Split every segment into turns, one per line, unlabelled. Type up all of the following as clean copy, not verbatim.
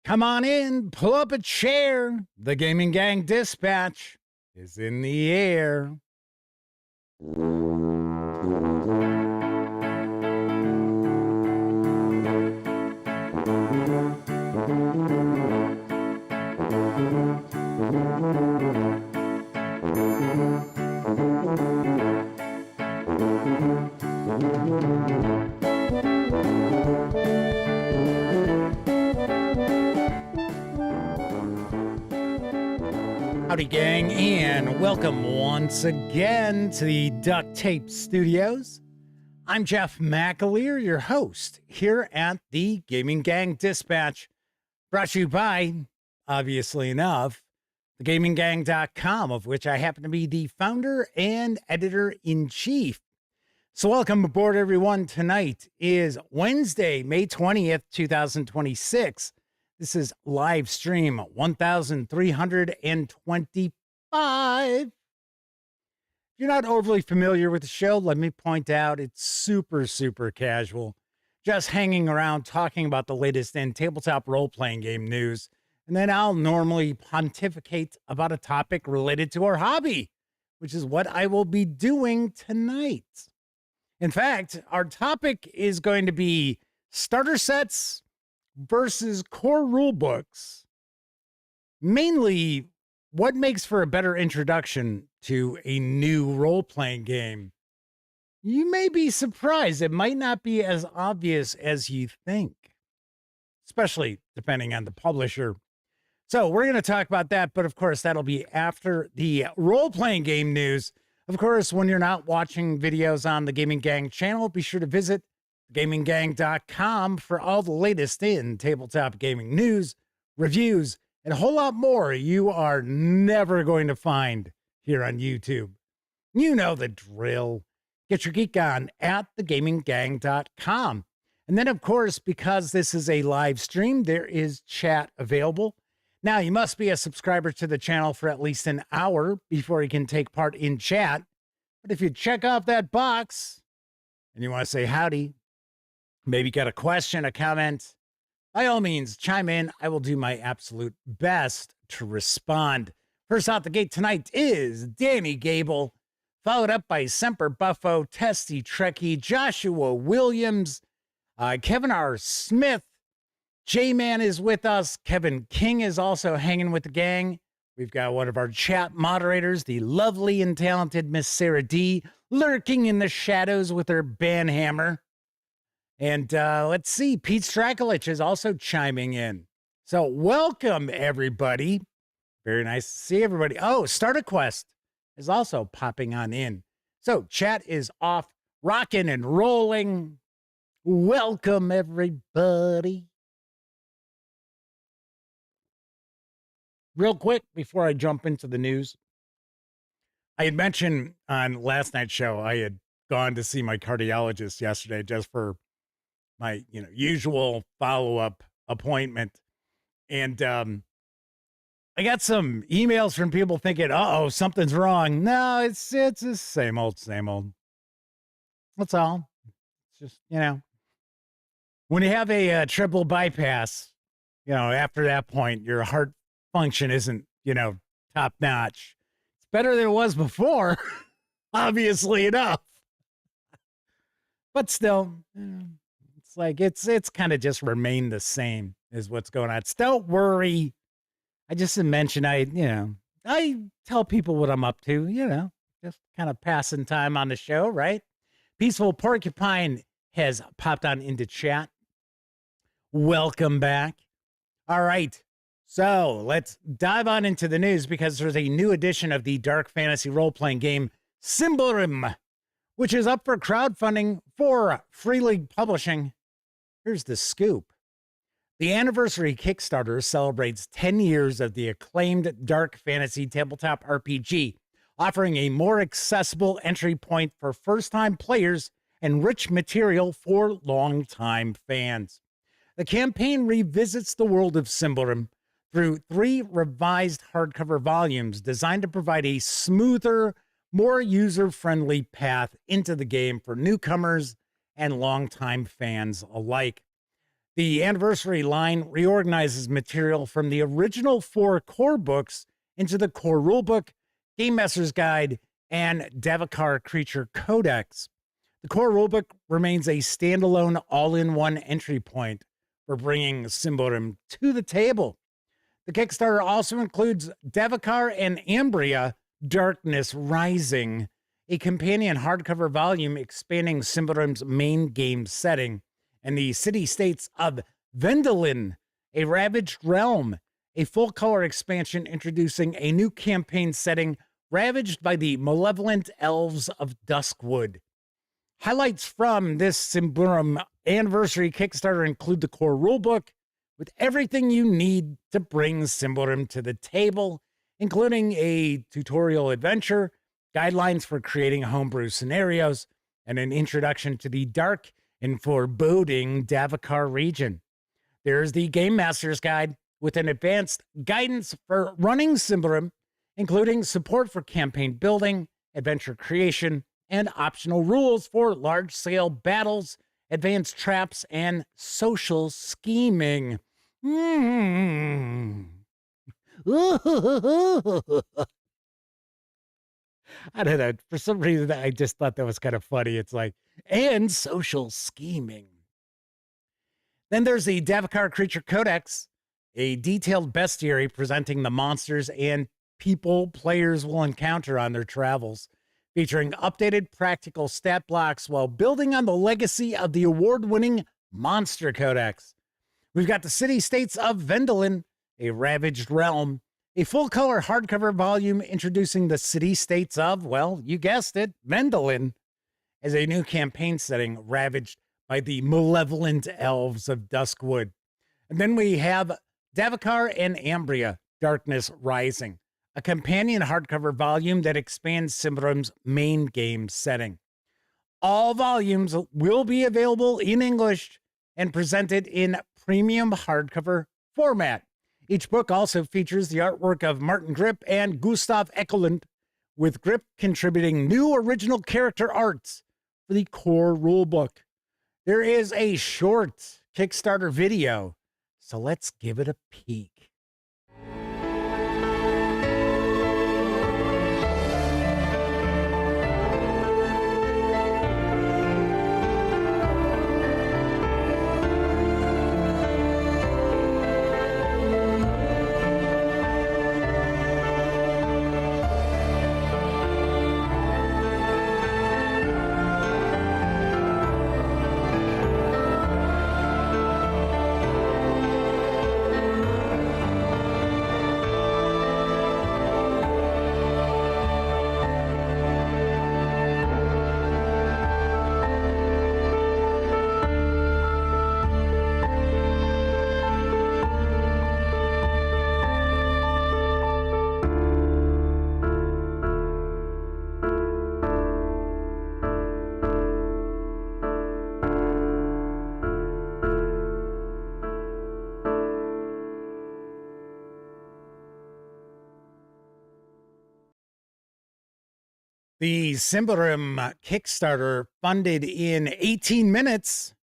Come on in, pull up a chair. The Gaming Gang Dispatch is in the air. Howdy, gang, and welcome once again to the Duct Tape Studios. I'm Jeff McAleer, your host here at the Gaming Gang Dispatch, brought to you by, obviously enough, thegaminggang.com, of which I happen to be the founder and editor-in-chief. So welcome aboard, everyone. Tonight is Wednesday, May 20th, 2026. This is live stream 1325. If you're not overly familiar with the show, let me point out it's super casual. Just hanging around talking about the latest in tabletop role-playing game news. And then I'll normally pontificate about a topic related to our hobby, which is what I will be doing tonight. In fact, our topic is going to be starter sets versus core rule books. Mainly, what makes for a better introduction to a new role-playing game? You may be surprised. It might not be as obvious as you think, especially depending on the publisher. So we're going to talk about that, but of course, that'll be after the role-playing game news. Of course, when you're not watching videos on the Gaming Gang channel, be sure to visit gaminggang.com for all the latest in tabletop gaming news, reviews, and a whole lot more you are never going to find here on YouTube. You know the drill. Get your geek on at thegaminggang.com. And then, of course, because this is a live stream, there is chat available. Now, you must be a subscriber to the channel for at least an hour before you can take part in chat. But if you check off that box and you want to say howdy, maybe got a question, a comment, by all means, chime in. I will do my absolute best to respond. First out the gate tonight is Danny Gable, followed up by Semper Buffo, Testy Trekkie, Joshua Williams, Kevin R. Smith, J-Man is with us. Kevin King is also hanging with the gang. We've got one of our chat moderators, the lovely and talented Miss Sarah D, lurking in the shadows with her banhammer. And let's see, Pete Strakulich is also chiming in. So welcome, everybody. Very nice to see everybody. Oh, Starter Quest is also popping on in. So chat is off, rocking and rolling. Welcome, everybody. Real quick, before I jump into the news, I had mentioned on last night's show, I had gone to see my cardiologist yesterday just for my, usual follow-up appointment. And I got some emails from people thinking, uh-oh, something's wrong. No, it's the same old. That's all. It's just, when you have a triple bypass, after that point, your heart function isn't, top notch. It's better than it was before, obviously enough. But still, it's like it's kind of just remained the same is what's going on. So don't worry. I just mentioned I tell people what I'm up to, just kind of passing time on the show, right? Peaceful Porcupine has popped on into chat. Welcome back. All right. So let's dive on into the news because there's a new edition of the dark fantasy role-playing game Symbaroum, which is up for crowdfunding for Free League Publishing. Here's the scoop. The anniversary Kickstarter celebrates 10 years of the acclaimed dark fantasy tabletop RPG, offering a more accessible entry point for first-time players and rich material for long-time fans. The campaign revisits the world of Symbaroum through 3 revised hardcover volumes designed to provide a smoother, more user-friendly path into the game for newcomers and longtime fans alike. The anniversary line reorganizes material from the original 4 core books into the core rulebook, Game Master's Guide, and Davokar Creature Codex. The core rulebook remains a standalone all-in-one entry point for bringing Symbaroum to the table. The Kickstarter also includes Davokar and Ambria Darkness Rising, a companion hardcover volume expanding Symbaroum's main game setting, and the city-states of Vendelin, a ravaged realm, a full-color expansion introducing a new campaign setting ravaged by the malevolent elves of Duskwood. Highlights from this Symbaroum anniversary Kickstarter include the core rulebook, with everything you need to bring Symbaroum to the table, including a tutorial adventure, guidelines for creating homebrew scenarios, and an introduction to the dark and foreboding Davokar region. There's the Game Master's Guide with an advanced guidance for running Symbaroum, including support for campaign building, adventure creation, and optional rules for large-scale battles, advanced traps, and social scheming. I don't know. For some reason, I just thought that was kind of funny. It's like, and social scheming. Then there's the Davokar Creature Codex, a detailed bestiary presenting the monsters and people players will encounter on their travels, featuring updated practical stat blocks while building on the legacy of the award-winning Monster Codex. We've got the city-states of Vendelin, a ravaged realm, a full-color hardcover volume introducing the city-states of, well, you guessed it, Vendelin, as a new campaign setting ravaged by the malevolent elves of Duskwood. And then we have Davokar and Ambria, Darkness Rising, a companion hardcover volume that expands Symbaroum's main game setting. All volumes will be available in English and presented in premium hardcover format. Each book also features the artwork of Martin Grip and Gustav Ekelund, with Grip contributing new original character arts for the core rulebook. There is a short Kickstarter video, so let's give it a peek. The Symbaroum Kickstarter funded in 18 minutes,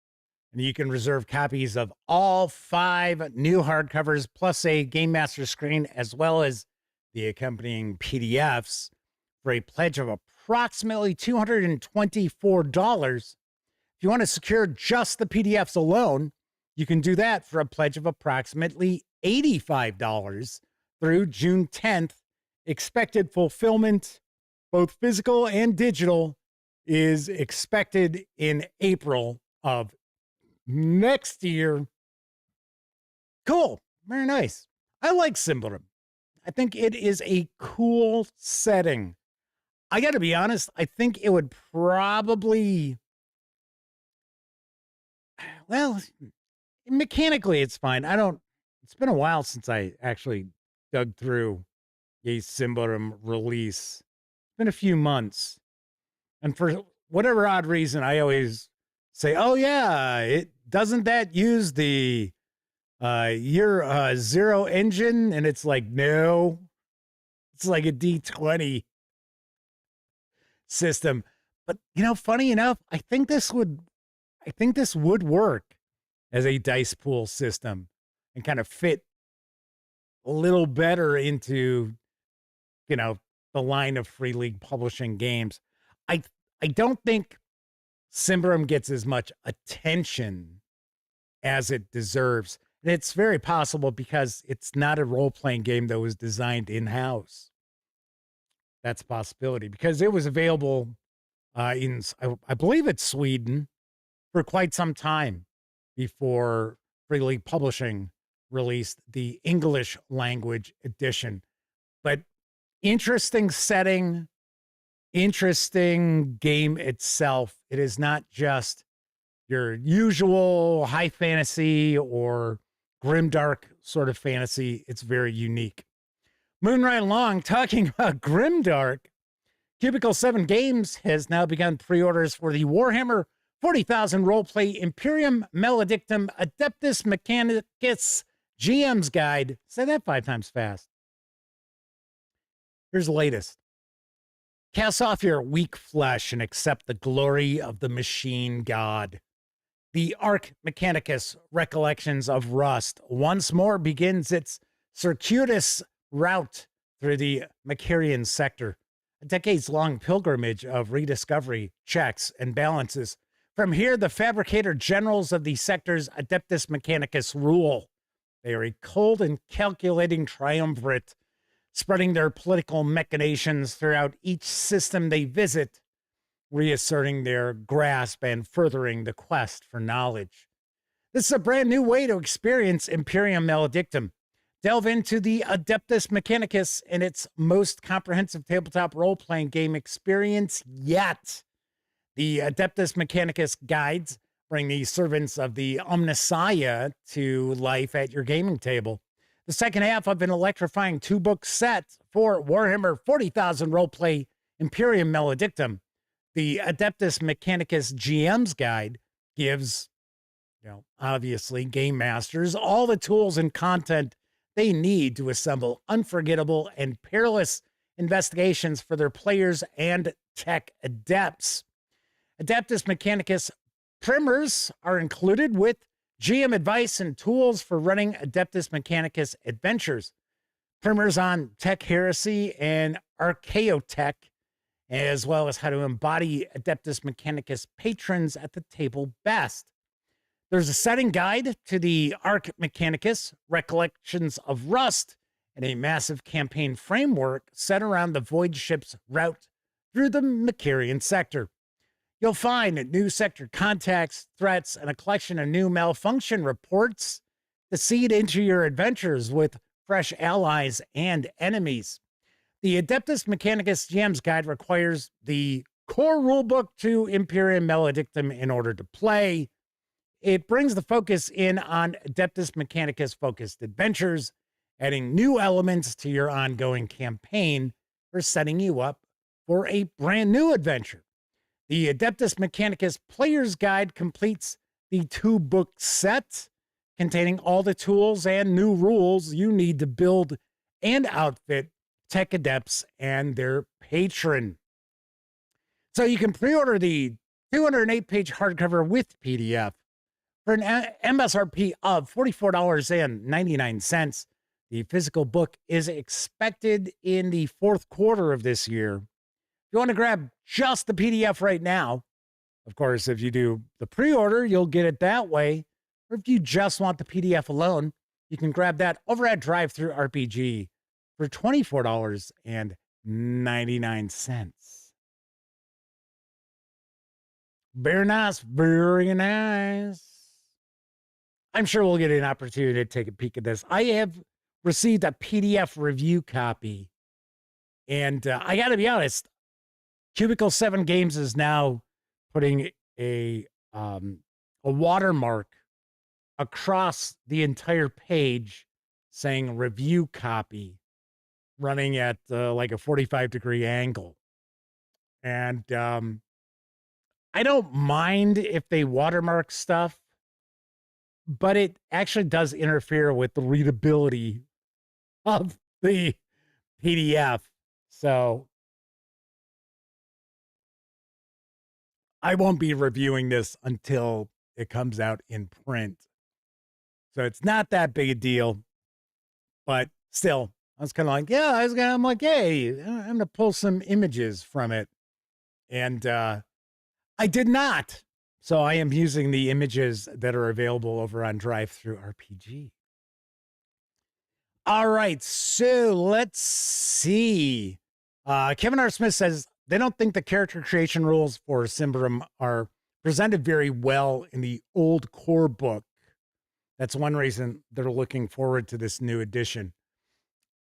and you can reserve copies of all 5 new hardcovers, plus a Game Master screen, as well as the accompanying PDFs, for a pledge of approximately $224. If you want to secure just the PDFs alone, you can do that for a pledge of approximately $85 through June 10th. Expected fulfillment, both physical and digital, is expected in April of next year. Cool. Very nice. I like Symbaroum. I think it is a cool setting. I got to be honest, I think it would probably, well, mechanically it's fine. It's been a while since I actually dug through a Symbaroum release. It's been a few months. And for whatever odd reason, I always say, oh yeah, doesn't that use the year 0 engine? And it's like, no, it's like a D20 system. But funny enough, I think this would work as a dice pool system and kind of fit a little better into, the line of free league publishing games. I I don't think Symbaroum gets as much attention as it deserves. And it's very possible because it's not a role-playing game that was designed in-house. That's a possibility because it was available I believe it's Sweden for quite some time before Free League Publishing released the English language edition. But interesting setting, interesting game itself. It is not just your usual high fantasy or grimdark sort of fantasy. It's very unique. Moving right along, talking about grimdark, Cubicle 7 Games has now begun pre-orders for the Warhammer 40,000 roleplay Imperium Maledictum Adeptus Mechanicus GM's Guide. Say that 5 times fast. Here's the latest. Cast off your weak flesh and accept the glory of the machine god. The Arch Mechanicus Recollections of Rust once more begins its circuitous route through the Macarian sector, a decades-long pilgrimage of rediscovery, checks, and balances. From here, the fabricator generals of the sector's Adeptus Mechanicus rule. They are a cold and calculating triumvirate, spreading their political machinations throughout each system they visit, reasserting their grasp and furthering the quest for knowledge. This is a brand new way to experience Imperium Maledictum. Delve into the Adeptus Mechanicus in its most comprehensive tabletop role-playing game experience yet. The Adeptus Mechanicus guides bring the servants of the Omnissiah to life at your gaming table. The second half of an electrifying 2-book set for Warhammer 40,000 roleplay Imperium Maledictum. The Adeptus Mechanicus GM's Guide gives, obviously, game masters all the tools and content they need to assemble unforgettable and perilous investigations for their players and tech adepts. Adeptus Mechanicus primers are included with GM advice and tools for running Adeptus Mechanicus adventures. Primers on tech heresy and archaeotech, as well as how to embody Adeptus Mechanicus patrons at the table best. There's a setting guide to the Arch Mechanicus, Recollections of Rust, and a massive campaign framework set around the Void ship's route through the Macarian sector. You'll find new sector contacts, threats, and a collection of new malfunction reports to seed into your adventures with fresh allies and enemies. The Adeptus Mechanicus GM's Guide requires the core rulebook to Imperium Maledictum in order to play. It brings the focus in on Adeptus Mechanicus-focused adventures, adding new elements to your ongoing campaign for setting you up for a brand new adventure. The Adeptus Mechanicus Player's Guide completes the 2-book set containing all the tools and new rules you need to build and outfit tech adepts and their patron. So you can pre-order the 208-page hardcover with PDF for an MSRP of $44.99. The physical book is expected in the fourth quarter of this year. If you want to grab just the PDF right now, of course, if you do the pre-order, you'll get it that way. Or if you just want the PDF alone, you can grab that over at DriveThruRPG for $24.99. Very nice, very nice. I'm sure we'll get an opportunity to take a peek at this. I have received a PDF review copy, and I got to be honest, Cubicle 7 Games is now putting a watermark across the entire page saying review copy, running at like a 45-degree angle. And I don't mind if they watermark stuff, but it actually does interfere with the readability of the PDF. So I won't be reviewing this until it comes out in print. So it's not that big a deal, but still, I was kind of like, yeah, I'm like, hey, I'm going to pull some images from it. And I did not. So I am using the images that are available over on DriveThruRPG. All right, so let's see. Kevin R. Smith says they don't think the character creation rules for Symbaroum are presented very well in the old core book. That's one reason they're looking forward to this new edition.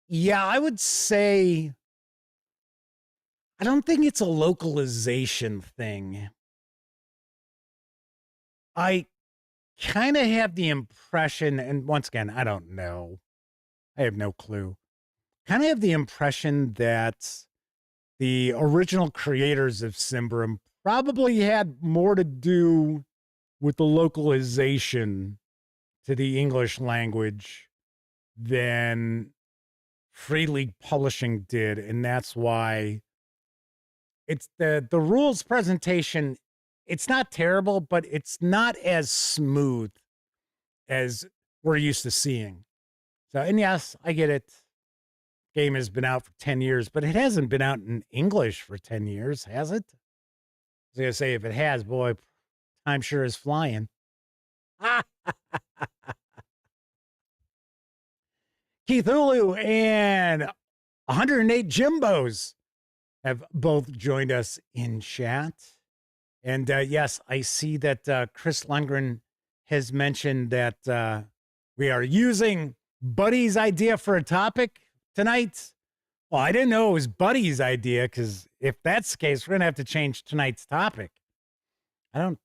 Yeah, I would say I don't think it's a localization thing. I kind of have the impression, and once again, I don't know. I have no clue. Kind of have the impression that the original creators of Symbaroum probably had more to do with the localization to the English language than Free League Publishing did. And that's why it's the rules presentation. It's not terrible, but it's not as smooth as we're used to seeing. So, and yes, I get it. Game has been out for 10 years, but it hasn't been out in English for 10 years, has it? I was going to say, if it has, boy, time sure is flying. Keith Ulu and 108 Jimbos have both joined us in chat. And yes, I see that Chris Lundgren has mentioned that we are using Buddy's idea for a topic tonight. Well, I didn't know it was Buddy's idea, because if that's the case, we're gonna have to change tonight's topic. I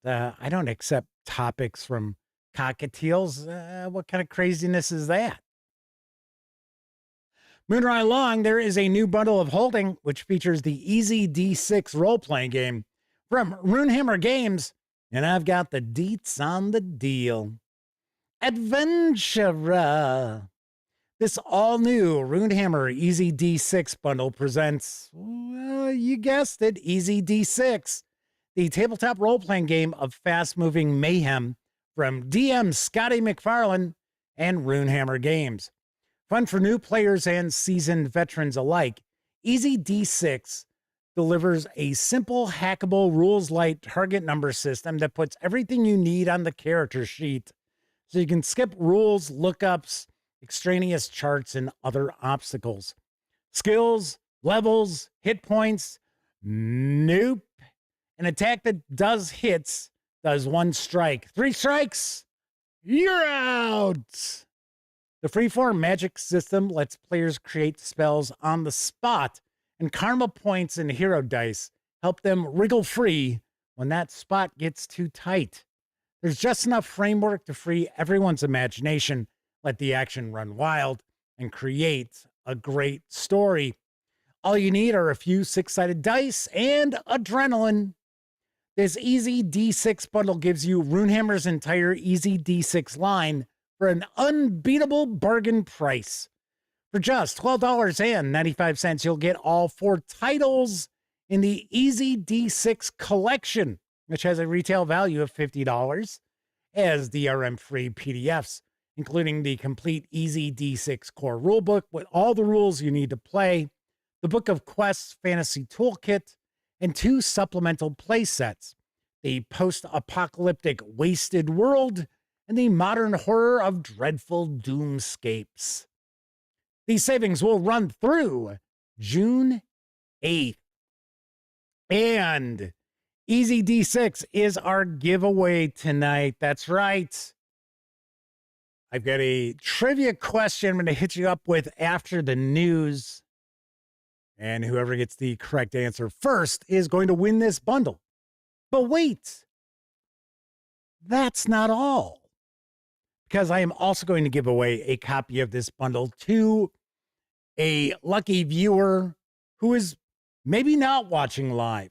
don't accept topics from cockatiels. What kind of craziness is that? Moonrise Long, there is a new bundle of Holding, which features the Easy D6 role-playing game from Runehammer Games, and I've got the deets on the deal. Adventure. This all-new Runehammer Easy D6 bundle presents, well, you guessed it, Easy D6, the tabletop role-playing game of fast-moving mayhem from DM Scotty McFarlane and Runehammer Games. Fun for new players and seasoned veterans alike, Easy D6 delivers a simple, hackable, rules-light target number system that puts everything you need on the character sheet, so you can skip rules, lookups, extraneous charts, and other obstacles. Skills, levels, hit points, nope. An attack that does hits does 1 strike. 3 strikes, you're out. The freeform magic system lets players create spells on the spot, and karma points and hero dice help them wriggle free when that spot gets too tight. There's just enough framework to free everyone's imagination, let the action run wild, and create a great story. All you need are a few 6-sided dice and adrenaline. This Easy D6 bundle gives you Runehammer's entire Easy D6 line for an unbeatable bargain price. For just $12.95, you'll get all 4 titles in the Easy D6 collection, which has a retail value of $50, as DRM-free PDFs, including the complete Easy D6 core rulebook with all the rules you need to play, the Book of Quests Fantasy Toolkit, and 2 supplemental play sets, the post-apocalyptic Wasted World and the modern horror of Dreadful Doomscapes. These savings will run through June 8th. And Easy D6 is our giveaway tonight. That's right. I've got a trivia question I'm going to hit you up with after the news. And whoever gets the correct answer first is going to win this bundle. But wait, that's not all. Because I am also going to give away a copy of this bundle to a lucky viewer who is maybe not watching live,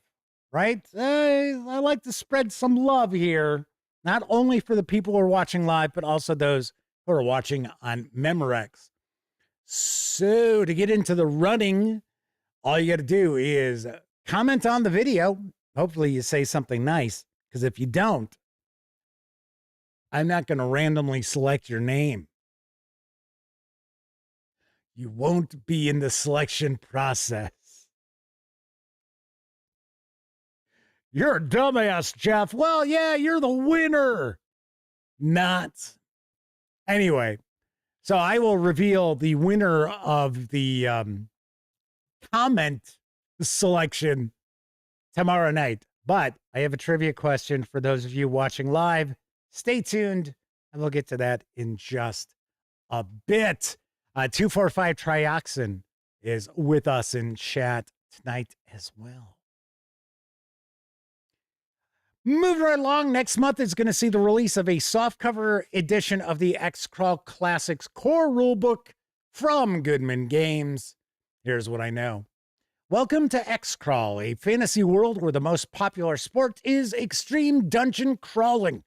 right? I like to spread some love here, not only for the people who are watching live, but also those who are watching on Memorex. So to get into the running, all you got to do is comment on the video. Hopefully you say something nice, because if you don't, I'm not going to randomly select your name. You won't be in the selection process. You're a dumbass, Jeff. Well, yeah, you're the winner. Not. Anyway, so I will reveal the winner of the comment selection tomorrow night. But I have a trivia question for those of you watching live. Stay tuned, and we'll get to that in just a bit. 245 Trioxin is with us in chat tonight as well. Moving right along, next month is going to see the release of a softcover edition of the X-Crawl Classics core rulebook from Goodman Games. Here's what I know. Welcome to X-Crawl, a fantasy world where the most popular sport is extreme dungeon crawling.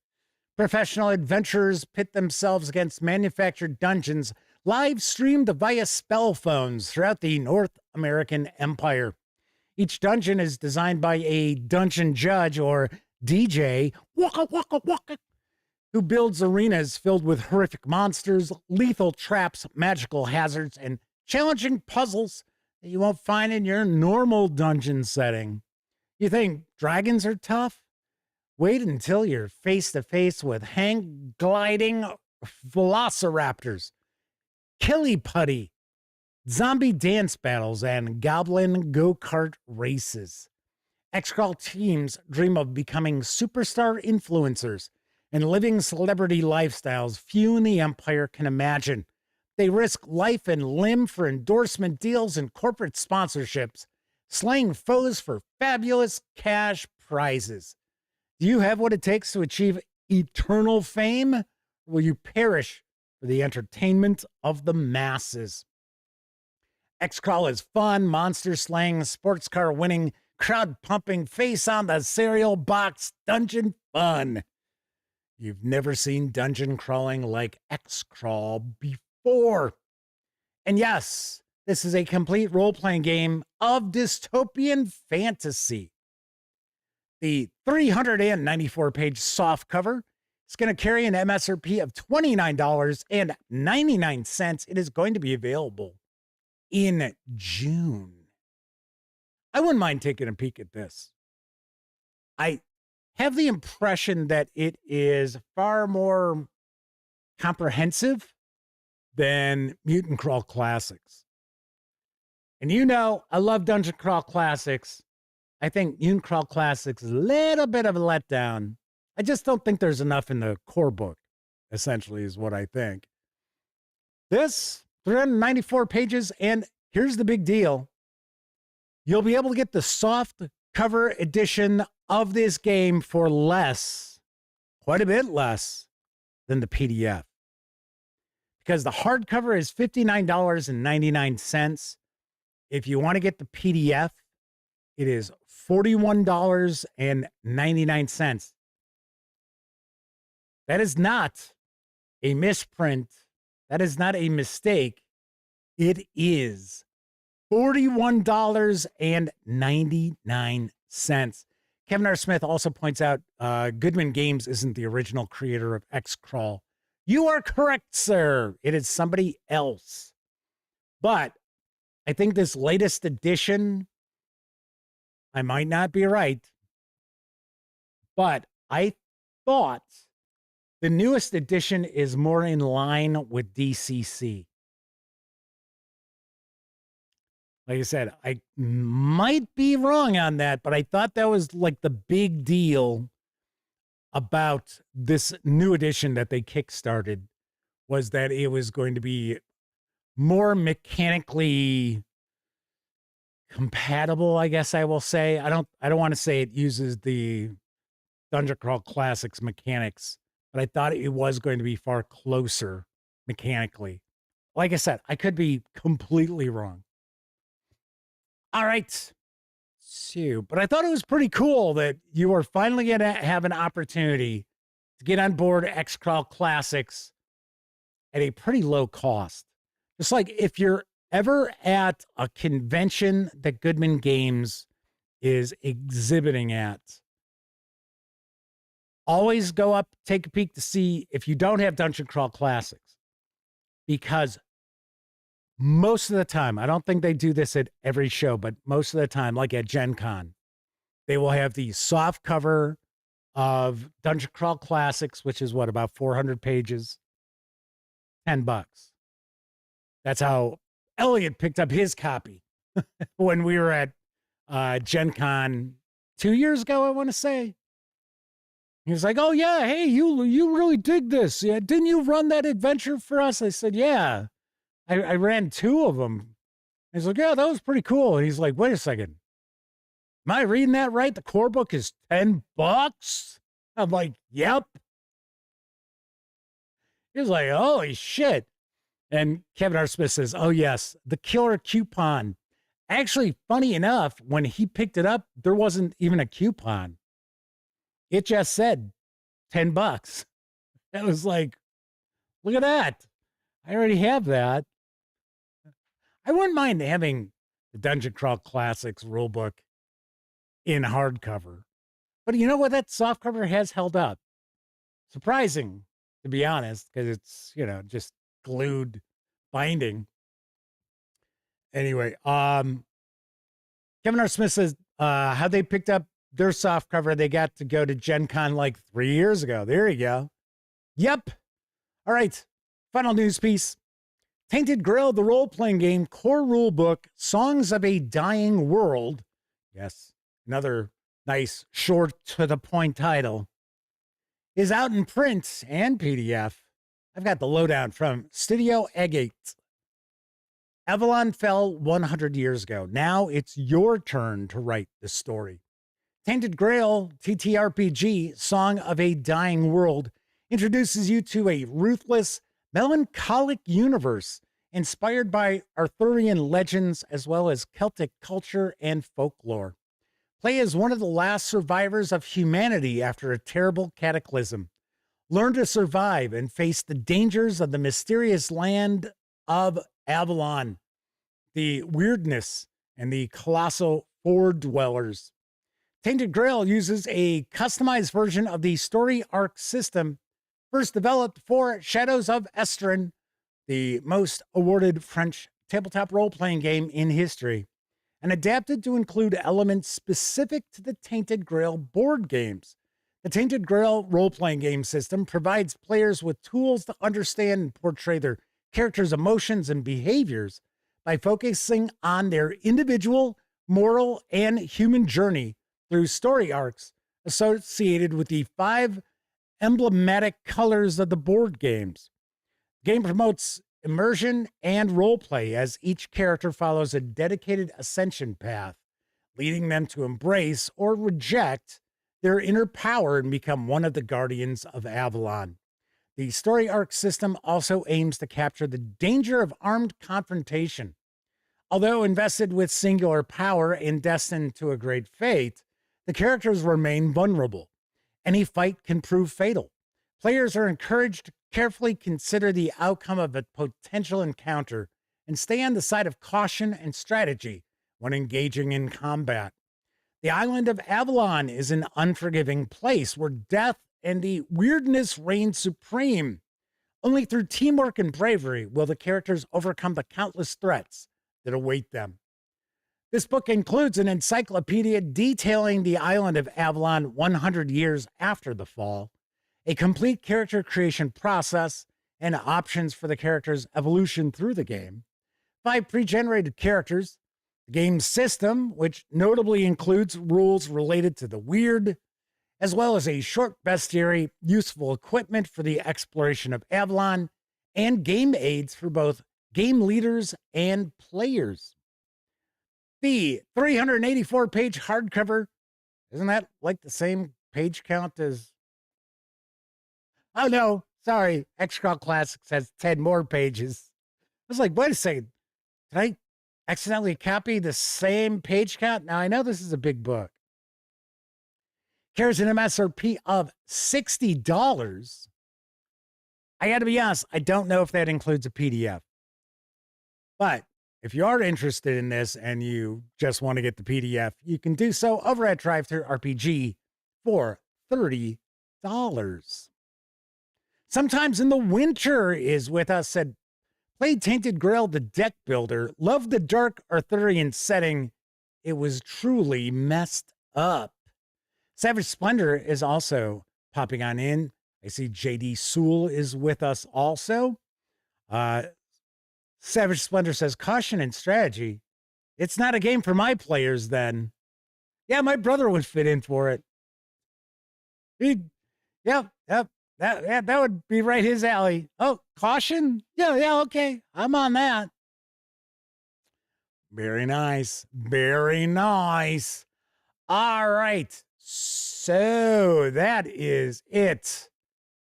Professional adventurers pit themselves against manufactured dungeons live streamed via spell phones throughout the North American Empire. Each dungeon is designed by a dungeon judge, or DJ, waka waka waka, who builds arenas filled with horrific monsters, lethal traps, magical hazards, and challenging puzzles that you won't find in your normal dungeon setting. You think dragons are tough? Wait until you're face to face with hang gliding velociraptors, killy putty, zombie dance battles, and goblin go-kart races. X-Crawl teams dream of becoming superstar influencers and living celebrity lifestyles few in the Empire can imagine. They risk life and limb for endorsement deals and corporate sponsorships, slaying foes for fabulous cash prizes. Do you have what it takes to achieve eternal fame? Or will you perish for the entertainment of the masses? X-Crawl is fun, monster slaying, sports car winning, crowd pumping, face on the cereal box dungeon fun. You've never seen dungeon crawling like X-Crawl before. And yes, this is a complete role-playing game of dystopian fantasy. The 394-page softcover is going to carry an MSRP of $29.99. It is going to be available in June. I wouldn't mind taking a peek at this. I have the impression that it is far more comprehensive than Mutant Crawl Classics. And you know, I love Dungeon Crawl Classics. I think Mutant Crawl Classics is a little bit of a letdown. I just don't think there's enough in the core book, essentially, is what I think. This, 394 pages, and here's the big deal. You'll be able to get the soft cover edition of this game for less, quite a bit less, than the PDF. Because the hardcover is $59.99. If you want to get the PDF, it is $41.99. That is not a misprint. That is not a mistake. It is $41.99. Kevin R. Smith also points out Goodman Games isn't the original creator of X-Crawl. You are correct, sir. It is somebody else. But I think this latest edition, I might not be right, but I thought the newest edition is more in line with DCC. Like I said, I might be wrong on that, but I thought that was like the big deal about this new edition that they kickstarted, was that it was going to be more mechanically compatible, I guess I will say. I don't want to say it uses the Dungeon Crawl Classics mechanics, but I thought it was going to be far closer mechanically. Like I said, I could be completely wrong. All right. So, but I thought it was pretty cool that you are finally going to have an opportunity to get on board X-Crawl Classics at a pretty low cost. Just like if you're ever at a convention that Goodman Games is exhibiting at, always go up, take a peek to see if you don't have Dungeon Crawl Classics. Because most of the time, I don't think they do this at every show, but most of the time, like at Gen Con, they will have the soft cover of Dungeon Crawl Classics, which is what, about 400 pages, $10. That's how Elliot picked up his copy when we were at Gen Con 2 years ago, I want to say. He was like, oh, yeah, hey, you really dig this. Yeah, didn't you run that adventure for us? I said, yeah, I ran 2 of them. He's like, yeah, that was pretty cool. And he's like, wait a second. Am I reading that right? The core book is $10? I'm like, yep. He was like, holy shit. And Kevin R. Smith says, oh, yes, the killer coupon. Actually, funny enough, when he picked it up, there wasn't even a coupon. It just said $10. That was like, look at that. I already have that. I wouldn't mind having the Dungeon Crawl Classics rulebook in hardcover. But you know what? That softcover has held up. Surprising, to be honest, because it's, just glued binding. Anyway, Kevin R. Smith says how they picked up their softcover, they got to go to Gen Con like 3 years ago. There you go. Yep. All right. Final news piece. Tainted Grail, the role-playing game, core rulebook, Songs of a Dying World. Yes, another nice, short, to-the-point title. Is out in print and PDF. I've got the lowdown from Studio Agate. Avalon fell 100 years ago. Now it's your turn to write the story. Tainted Grail, TTRPG, Song of a Dying World, introduces you to a ruthless, melancholic universe inspired by Arthurian legends as well as Celtic culture and folklore. Play as one of the last survivors of humanity after a terrible cataclysm. Learn to survive and face the dangers of the mysterious land of Avalon, the weirdness, and the colossal fore-dwellers. Tainted Grail uses a customized version of the story arc system first developed for Shadows of Estrin, the most awarded French tabletop role-playing game in history, and adapted to include elements specific to the Tainted Grail board games. The Tainted Grail role-playing game system provides players with tools to understand and portray their characters' emotions and behaviors by focusing on their individual, moral, and human journey through story arcs associated with the 5 emblematic colors of the board games. The game promotes immersion and roleplay as each character follows a dedicated ascension path, leading them to embrace or reject their inner power and become one of the guardians of Avalon. The story arc system also aims to capture the danger of armed confrontation. Although invested with singular power and destined to a great fate, the characters remain vulnerable. Any fight can prove fatal. Players are encouraged to carefully consider the outcome of a potential encounter and stay on the side of caution and strategy when engaging in combat. The island of Avalon is an unforgiving place where death and the weirdness reign supreme. Only through teamwork and bravery will the characters overcome the countless threats that await them. This book includes an encyclopedia detailing the island of Avalon 100 years after the fall, a complete character creation process, and options for the character's evolution through the game, 5 pre-generated characters, the game system, which notably includes rules related to the weird, as well as a short bestiary, useful equipment for the exploration of Avalon, and game aids for both game leaders and players. The 384-page hardcover, isn't that like the same page count as... Oh, no, sorry. X-Crawl Classics has 10 more pages. I was like, wait a second. Did I accidentally copy the same page count? Now, I know this is a big book. Carries an MSRP of $60. I got to be honest, I don't know if that includes a PDF. But if you are interested in this and you just want to get the PDF, you can do so over at DriveThruRPG for $30. Sometimes in the winter is with us, said, played Tainted Grail the deck builder, loved the dark Arthurian setting. It was truly messed up. Savage Splendor is also popping on in. I see JD Sewell is with us also. Savage Splendor says, caution and strategy. It's not a game for my players then. Yeah, my brother would fit in for it. Yep. That would be right his alley. Oh, caution? Yeah, okay. I'm on that. Very nice. Very nice. All right. So that is it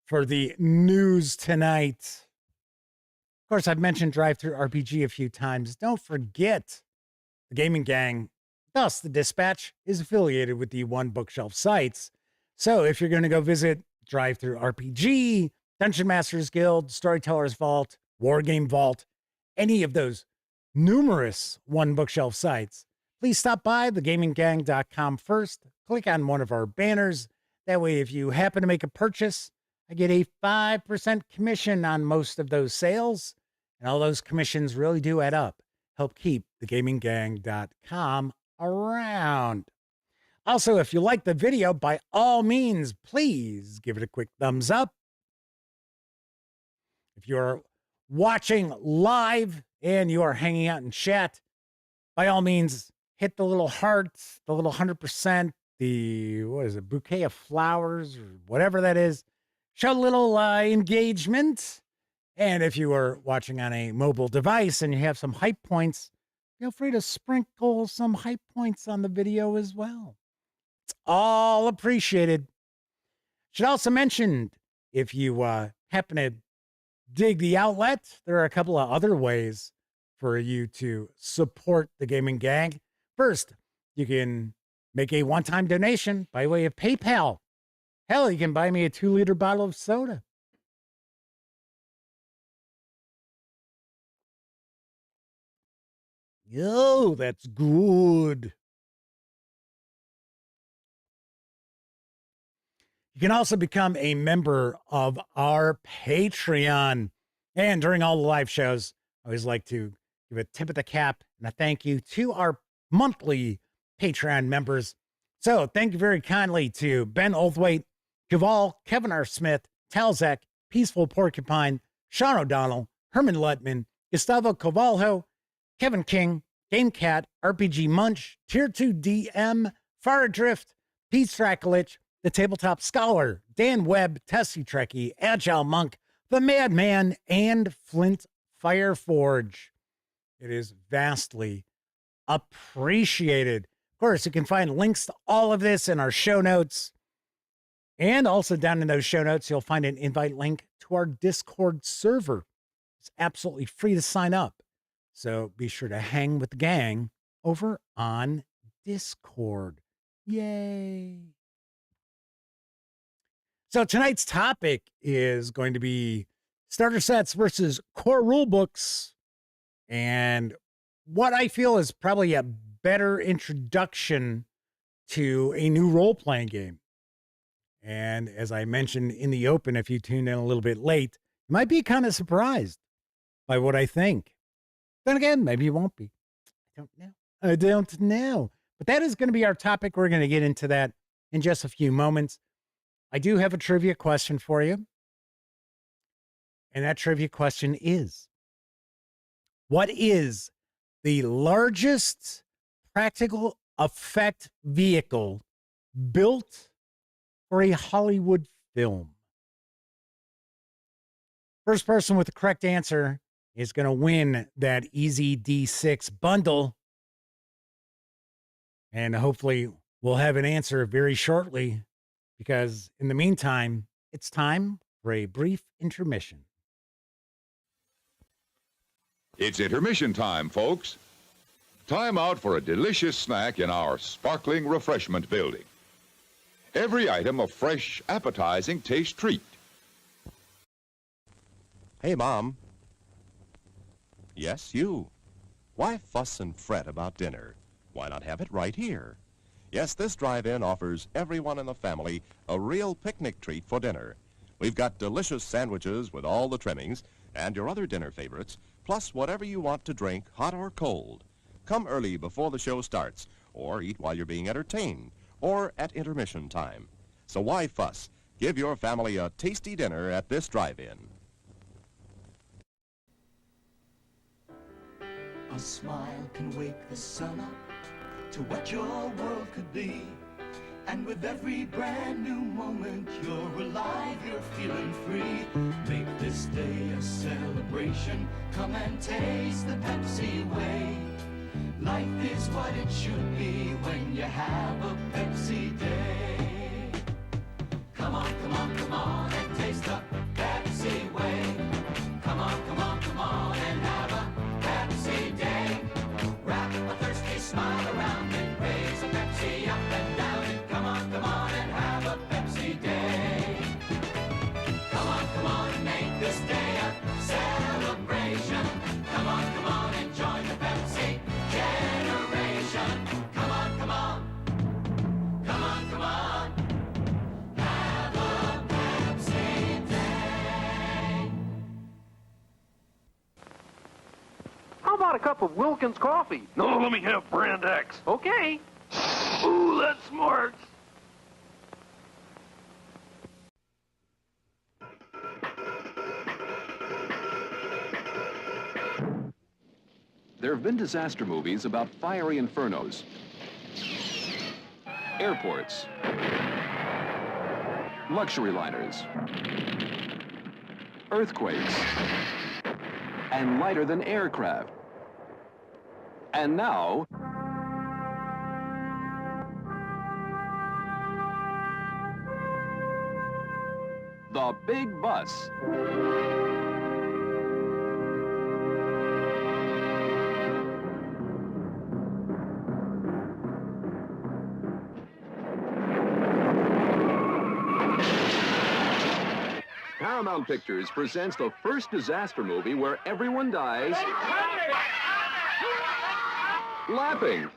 for the news tonight. Of course, I've mentioned Drive-Thru-RPG a few times. Don't forget, the Gaming Gang, thus the Dispatch, is affiliated with the One Bookshelf sites. So if you're going to go visit Drive-Thru-RPG, Dungeon Masters Guild, Storyteller's Vault, Wargame Vault, any of those numerous One Bookshelf sites, please stop by thegaminggang.com first. Click on one of our banners. That way, if you happen to make a purchase, I get a 5% commission on most of those sales. And all those commissions really do add up. Help keep thegaminggang.com around. Also, if you like the video, by all means, please give it a quick thumbs up. If you're watching live and you are hanging out in chat, by all means, hit the little hearts, the little 100%, the, bouquet of flowers or whatever that is. Show a little engagement. And if you are watching on a mobile device and you have some hype points, feel free to sprinkle some hype points on the video as well. It's all appreciated. Should also mention, if you happen to dig the outlet, there are a couple of other ways for you to support the Gaming Gang. First, you can make a one-time donation by way of PayPal. Hell, you can buy me a 2-liter bottle of soda. Oh, that's good. You can also become a member of our Patreon. And during all the live shows, I always like to give a tip of the cap and a thank you to our monthly Patreon members. So thank you very kindly to Ben Oldthwaite, Caval, Kevin R. Smith, Talzek, Peaceful Porcupine, Sean O'Donnell, Herman Lutman, Gustavo Cavalho, Kevin King, Game Cat, RPG Munch, Tier 2 DM, Far Adrift, Pete Strakulich, The Tabletop Scholar, Dan Webb, Tessie Trekkie, Agile Monk, The Madman, and Flint Fireforge. It is vastly appreciated. Of course, you can find links to all of this in our show notes. And also down in those show notes, you'll find an invite link to our Discord server. It's absolutely free to sign up. So be sure to hang with the gang over on Discord. Yay. So tonight's topic is going to be starter sets versus core rule books, and what I feel is probably a better introduction to a new role-playing game. And as I mentioned in the open, if you tuned in a little bit late, you might be kind of surprised by what I think. Then again, maybe you won't be. I don't know. But that is going to be our topic. We're going to get into that in just a few moments. I do have a trivia question for you. And that trivia question is, what is the largest practical effect vehicle built for a Hollywood film? First person with the correct answer is going to win that Easy D6 bundle. And hopefully we'll have an answer very shortly, because in the meantime, it's time for a brief intermission.
It's intermission time, folks. Time out for a delicious snack in our sparkling refreshment building. Every item a fresh, appetizing taste treat.
Hey, Mom. Yes, you. Why fuss and fret about dinner? Why not have it right here? Yes, this drive-in offers everyone in the family a real picnic treat for dinner. We've got delicious sandwiches with all the trimmings and your other dinner favorites, plus whatever you want to drink, hot or cold. Come early before the show starts, or eat while you're being entertained, or at intermission time. So why fuss? Give your family a tasty dinner at this drive-in.
A smile can wake the sun up to what your world could be. And with every brand new moment, you're alive, you're feeling free. Make this day a celebration. Come and taste the Pepsi way. Life is what it should be when you have a Pepsi day. Come on, come on, come on and taste the Pepsi way. Come on, come on, come on and have a Pepsi day. Wrap a thirsty smile around it, raise a Pepsi up and down it. Come on and have a Pepsi day. Come on and make this day a celebration. Come on and join the Pepsi generation. Come on, come on, come on, come on. Have a Pepsi day.
How about a cup of Wilkins coffee?
No, let me have brand X.
Okay.
Ooh, that's smart.
There have been disaster movies about fiery infernos, airports, luxury liners, earthquakes, and lighter-than-air craft. And now, the big bus. Paramount Pictures presents the first disaster movie where everyone dies laughing.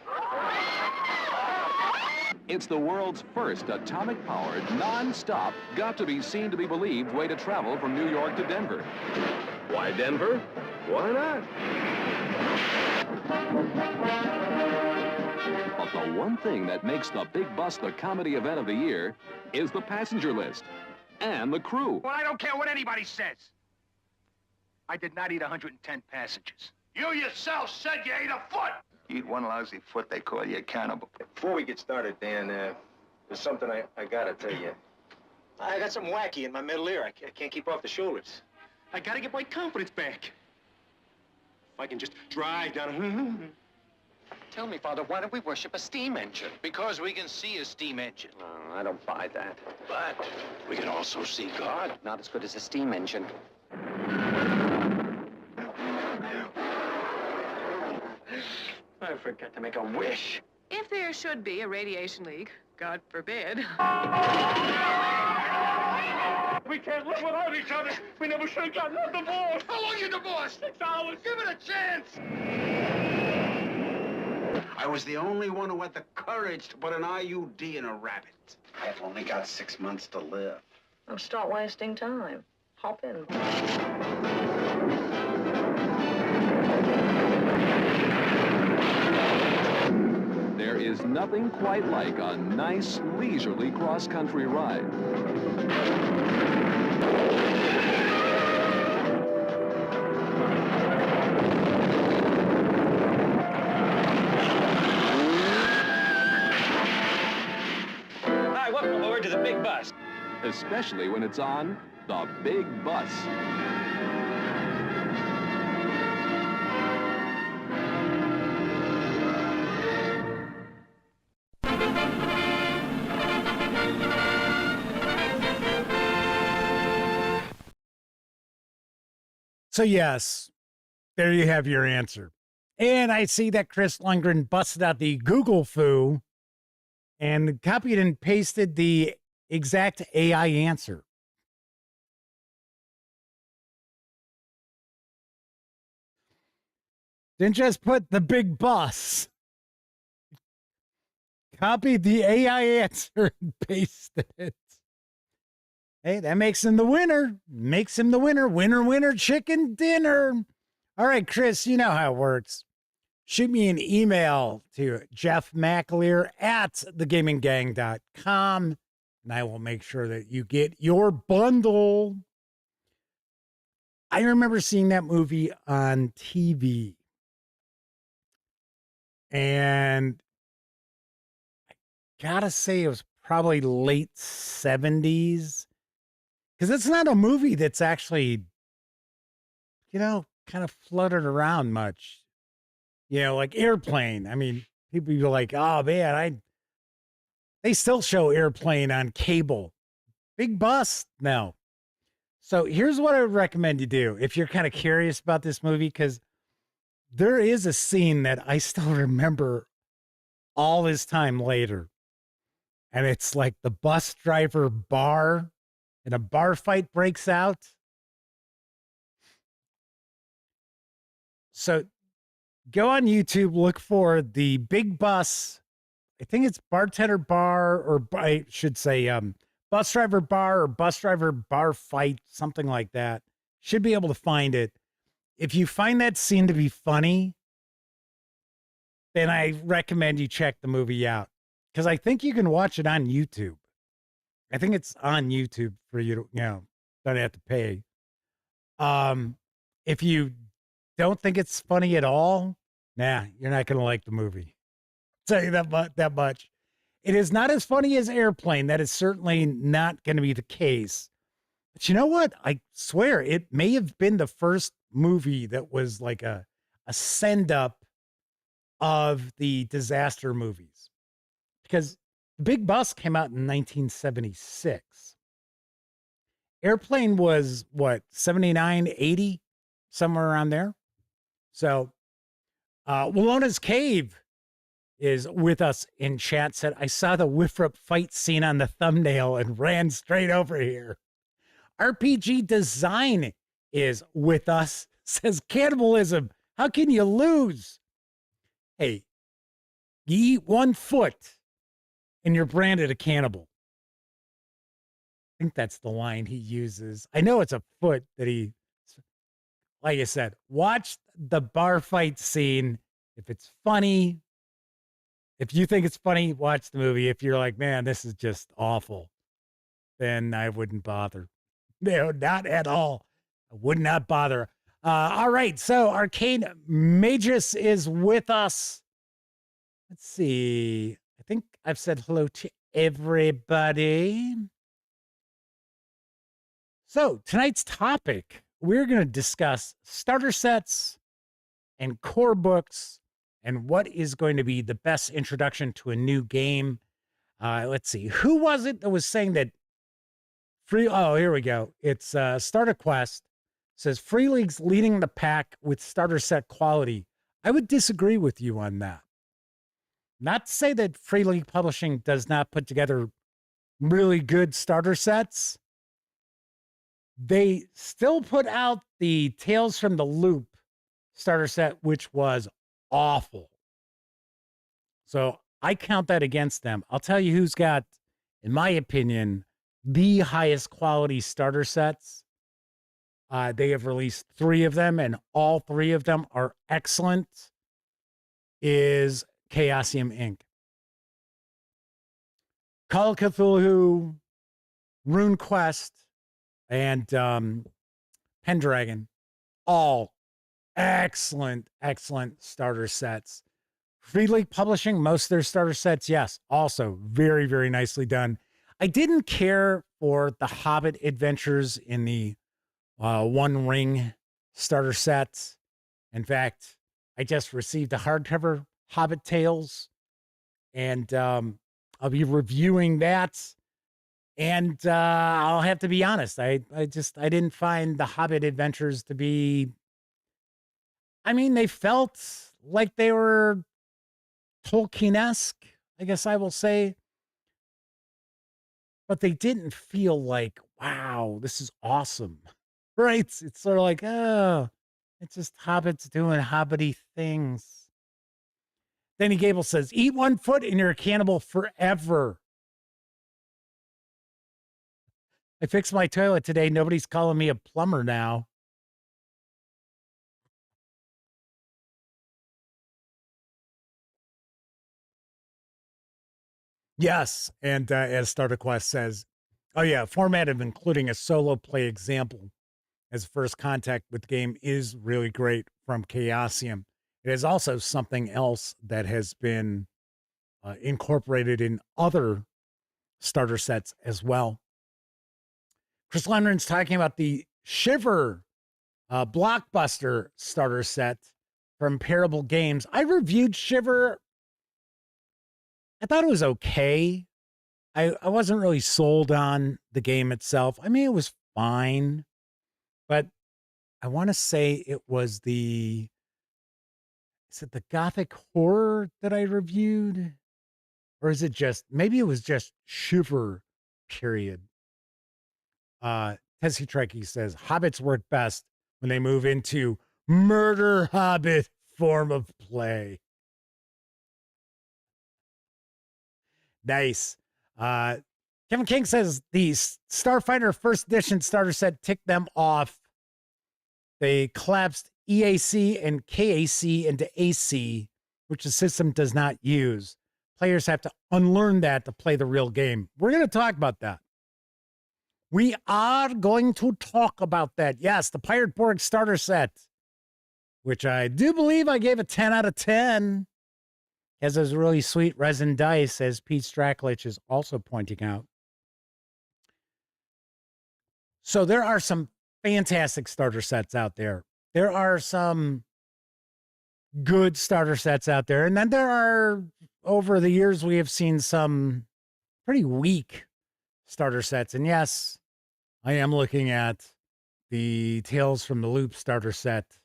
It's the world's first atomic-powered, non-stop, got-to-be-seen-to-be-believed way to travel from New York to Denver.
Why Denver? Why not?
But the one thing that makes the big bus the comedy event of the year is the passenger list and the crew.
Well, I don't care what anybody says. I did not eat 110 passengers. You yourself said you ate a foot! You eat one lousy foot, they call you a cannibal.
Before we get started, Dan, there's something I gotta tell you. I got something wacky in my middle ear. I can't keep off the shoulders. I gotta get my confidence back. If I can just drive down
Tell me, Father, why don't we worship a steam engine? Because we can see a steam engine.
Oh, I don't buy that.
But we can also see God.
Not as good as a steam engine. I forgot to make a wish.
If there should be a radiation leak, God forbid.
We can't live without each other. We never should have gotten a divorce.
How long you divorced?
6 hours.
Give it a chance!
I was the only one who had the courage to put an IUD in a rabbit. I've only got 6 months to live.
Oh, stop wasting time. Hop in.
There is nothing quite like a nice, leisurely cross-country ride.
Hi, welcome aboard to the big bus.
Especially when it's on the big bus.
So yes, there you have your answer. And I see that Chris Lundgren busted out the Google foo and copied and pasted the exact AI answer. Then just put the big bus. copied the AI answer and pasted it. Hey, that makes him the winner. Makes him the winner. Winner, winner, chicken dinner. All right, Chris, you know how it works. Shoot me an email to jeffmcaleer at thegaminggang.com, and I will make sure that you get your bundle. I remember seeing that movie on TV. And I gotta say, it was probably late 70s. Because it's not a movie that's actually, kind of fluttered around much. Like Airplane. I mean, people be like, oh man, they still show Airplane on cable. Big bust? No. So here's what I would recommend you do if you're kind of curious about this movie, because there is a scene that I still remember all this time later. And it's like the bus driver bar, and a bar fight breaks out. So go on YouTube, look for the Big Bus. I think it's bartender bar, or I should say bus driver bar or bus driver bar fight, something like that. Should be able to find it. If you find that scene to be funny, then I recommend you check the movie out, because I think you can watch it on YouTube. I think it's on YouTube for you to, don't have to pay. If you don't think it's funny at all, you're not going to like the movie. I'll tell you that much. It is not as funny as Airplane. That is certainly not going to be the case. But you know what? I swear it may have been the first movie that was like a send up of the disaster movies, because The Big Bus came out in 1976. Airplane was what, 79, 80, somewhere around there. So Walona's Cave is with us in chat. Said, I saw the Whiffrup fight scene on the thumbnail and ran straight over here. RPG Design is with us. Says, cannibalism. How can you lose? Hey, you eat 1 foot and you're branded a cannibal. I think that's the line he uses. I know it's a foot that he, like I said, watch the bar fight scene. If it's funny, if you think it's funny, watch the movie. If you're like, man, this is just awful, then I wouldn't bother. No, not at all. I would not bother. All right, so Arcane Magus is with us. Let's see. I think I've said hello to everybody. So tonight's topic, we're going to discuss starter sets and core books and what is going to be the best introduction to a new game. Let's see. Who was it that was saying that oh, here we go. It's Starter Quest. Says Free League's leading the pack with starter set quality. I would disagree with you on that. Not to say that Free League Publishing does not put together really good starter sets. They still put out the Tales from the Loop starter set, which was awful. So I count that against them. I'll tell you who's got, in my opinion, the highest quality starter sets. They have released 3 of them, and all 3 of them are excellent, is Chaosium Inc. Call of Cthulhu, RuneQuest, and Pendragon, all excellent starter sets. Free League Publishing, most of their starter sets, yes, also very, very nicely done. I didn't care for the Hobbit adventures in the One Ring starter sets. In fact, I just received a hardcover Hobbit Tales, and I'll be reviewing that. And I'll have to be honest, I didn't find the Hobbit adventures to be, I mean, they felt like they were Tolkien-esque, I guess I will say. But they didn't feel like, wow, this is awesome, right? It's sort of like, oh, it's just hobbits doing hobbity things. Danny Gable says, eat one foot and you're a cannibal forever. I fixed my toilet today. Nobody's calling me a plumber now. Yes, and as Starter Quest says, oh yeah, format of including a solo play example as first contact with the game is really great from Chaosium. It is also something else that has been incorporated in other starter sets as well. Chris Lundgren's talking about the Shiver blockbuster starter set from Parable Games. I reviewed Shiver. I thought it was okay. I wasn't really sold on the game itself. I mean, it was fine, but I want to say it was is it the Gothic horror that I reviewed? Or is it maybe it was just Shiver, period. Tessie Trekkie says, Hobbits work best when they move into murder Hobbit form of play. Nice. Kevin King says the Starfighter first edition starter set ticked them off. They collapsed EAC and KAC into AC, which the system does not use. Players have to unlearn that to play the real game. We're going to talk about that. We are going to talk about that. Yes, the Pirate Borg starter set, which I do believe I gave a 10 out of 10. Has those really sweet resin dice, as Pete Straklich is also pointing out. So there are some fantastic starter sets out there. There are some good starter sets out there. And then there are, over the years, we have seen some pretty weak starter sets. And yes, I am looking at the Tales from the Loop starter set.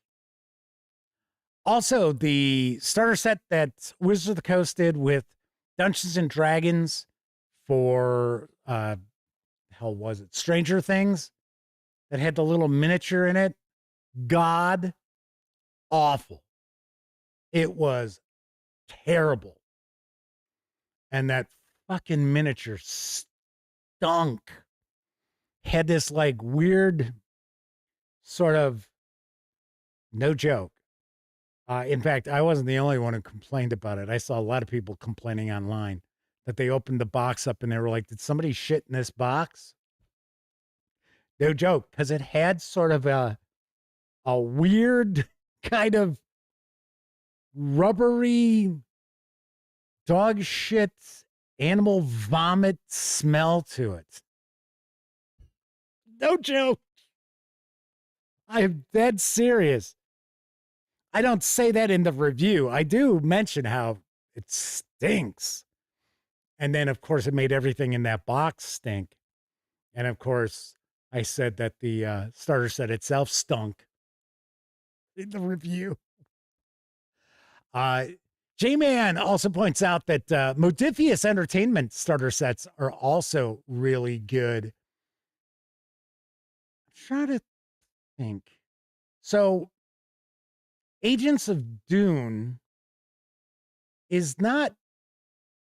Also, the starter set that Wizards of the Coast did with Dungeons and Dragons for, Stranger Things, that had the little miniature in it. God awful. It was terrible. And that fucking miniature stunk. Had this like weird sort of, no joke. In fact, I wasn't the only one who complained about it. I saw a lot of people complaining online that they opened the box up and they were like, did somebody shit in this box? No joke, because it had sort of a weird kind of rubbery dog shit, animal vomit smell to it. No joke. I am dead serious. I don't say that in the review. I do mention how it stinks. And then, of course, it made everything in that box stink. And, of course, I said that the starter set itself stunk in the review. J-Man also points out that Modifius Entertainment starter sets are also really good. I'm trying to think. So, Agents of Dune is not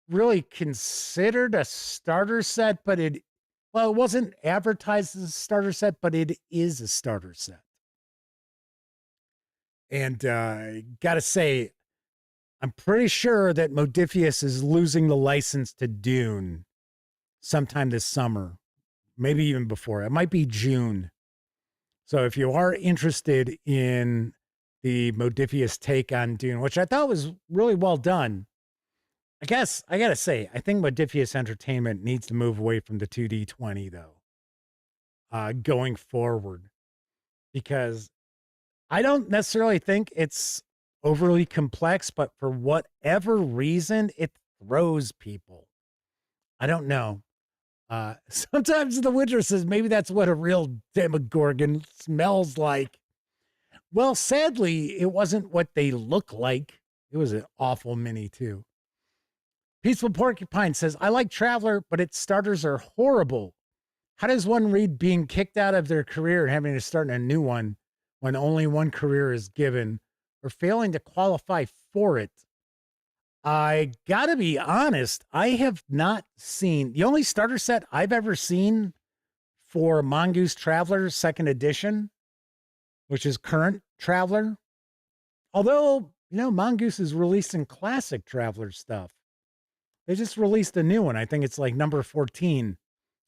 really considered a starter set, but it wasn't advertised as a starter set, but it is a starter set. And gotta say, I'm pretty sure that Modifius is losing the license to Dune sometime this summer, maybe even before. It might be June. So if you are interested in the Modifius take on Dune, which I thought was really well done, I guess I got to say, I think Modifius Entertainment needs to move away from the 2D20, though, going forward, because I don't necessarily think it's overly complex, but for whatever reason, it throws people. I don't know. Sometimes the Witcher says maybe that's what a real Demogorgon smells like. Well, sadly, it wasn't what they look like. It was an awful mini, too. Peaceful Porcupine says, I like Traveler, but its starters are horrible. How does one read being kicked out of their career and having to start a new one when only one career is given, or failing to qualify for it? I gotta be honest, I have not seen, the only starter set I've ever seen for Mongoose Traveler 2nd edition, which is current Traveler. Although, Mongoose is releasing classic Traveler stuff. They just released a new one. I think it's like number 14,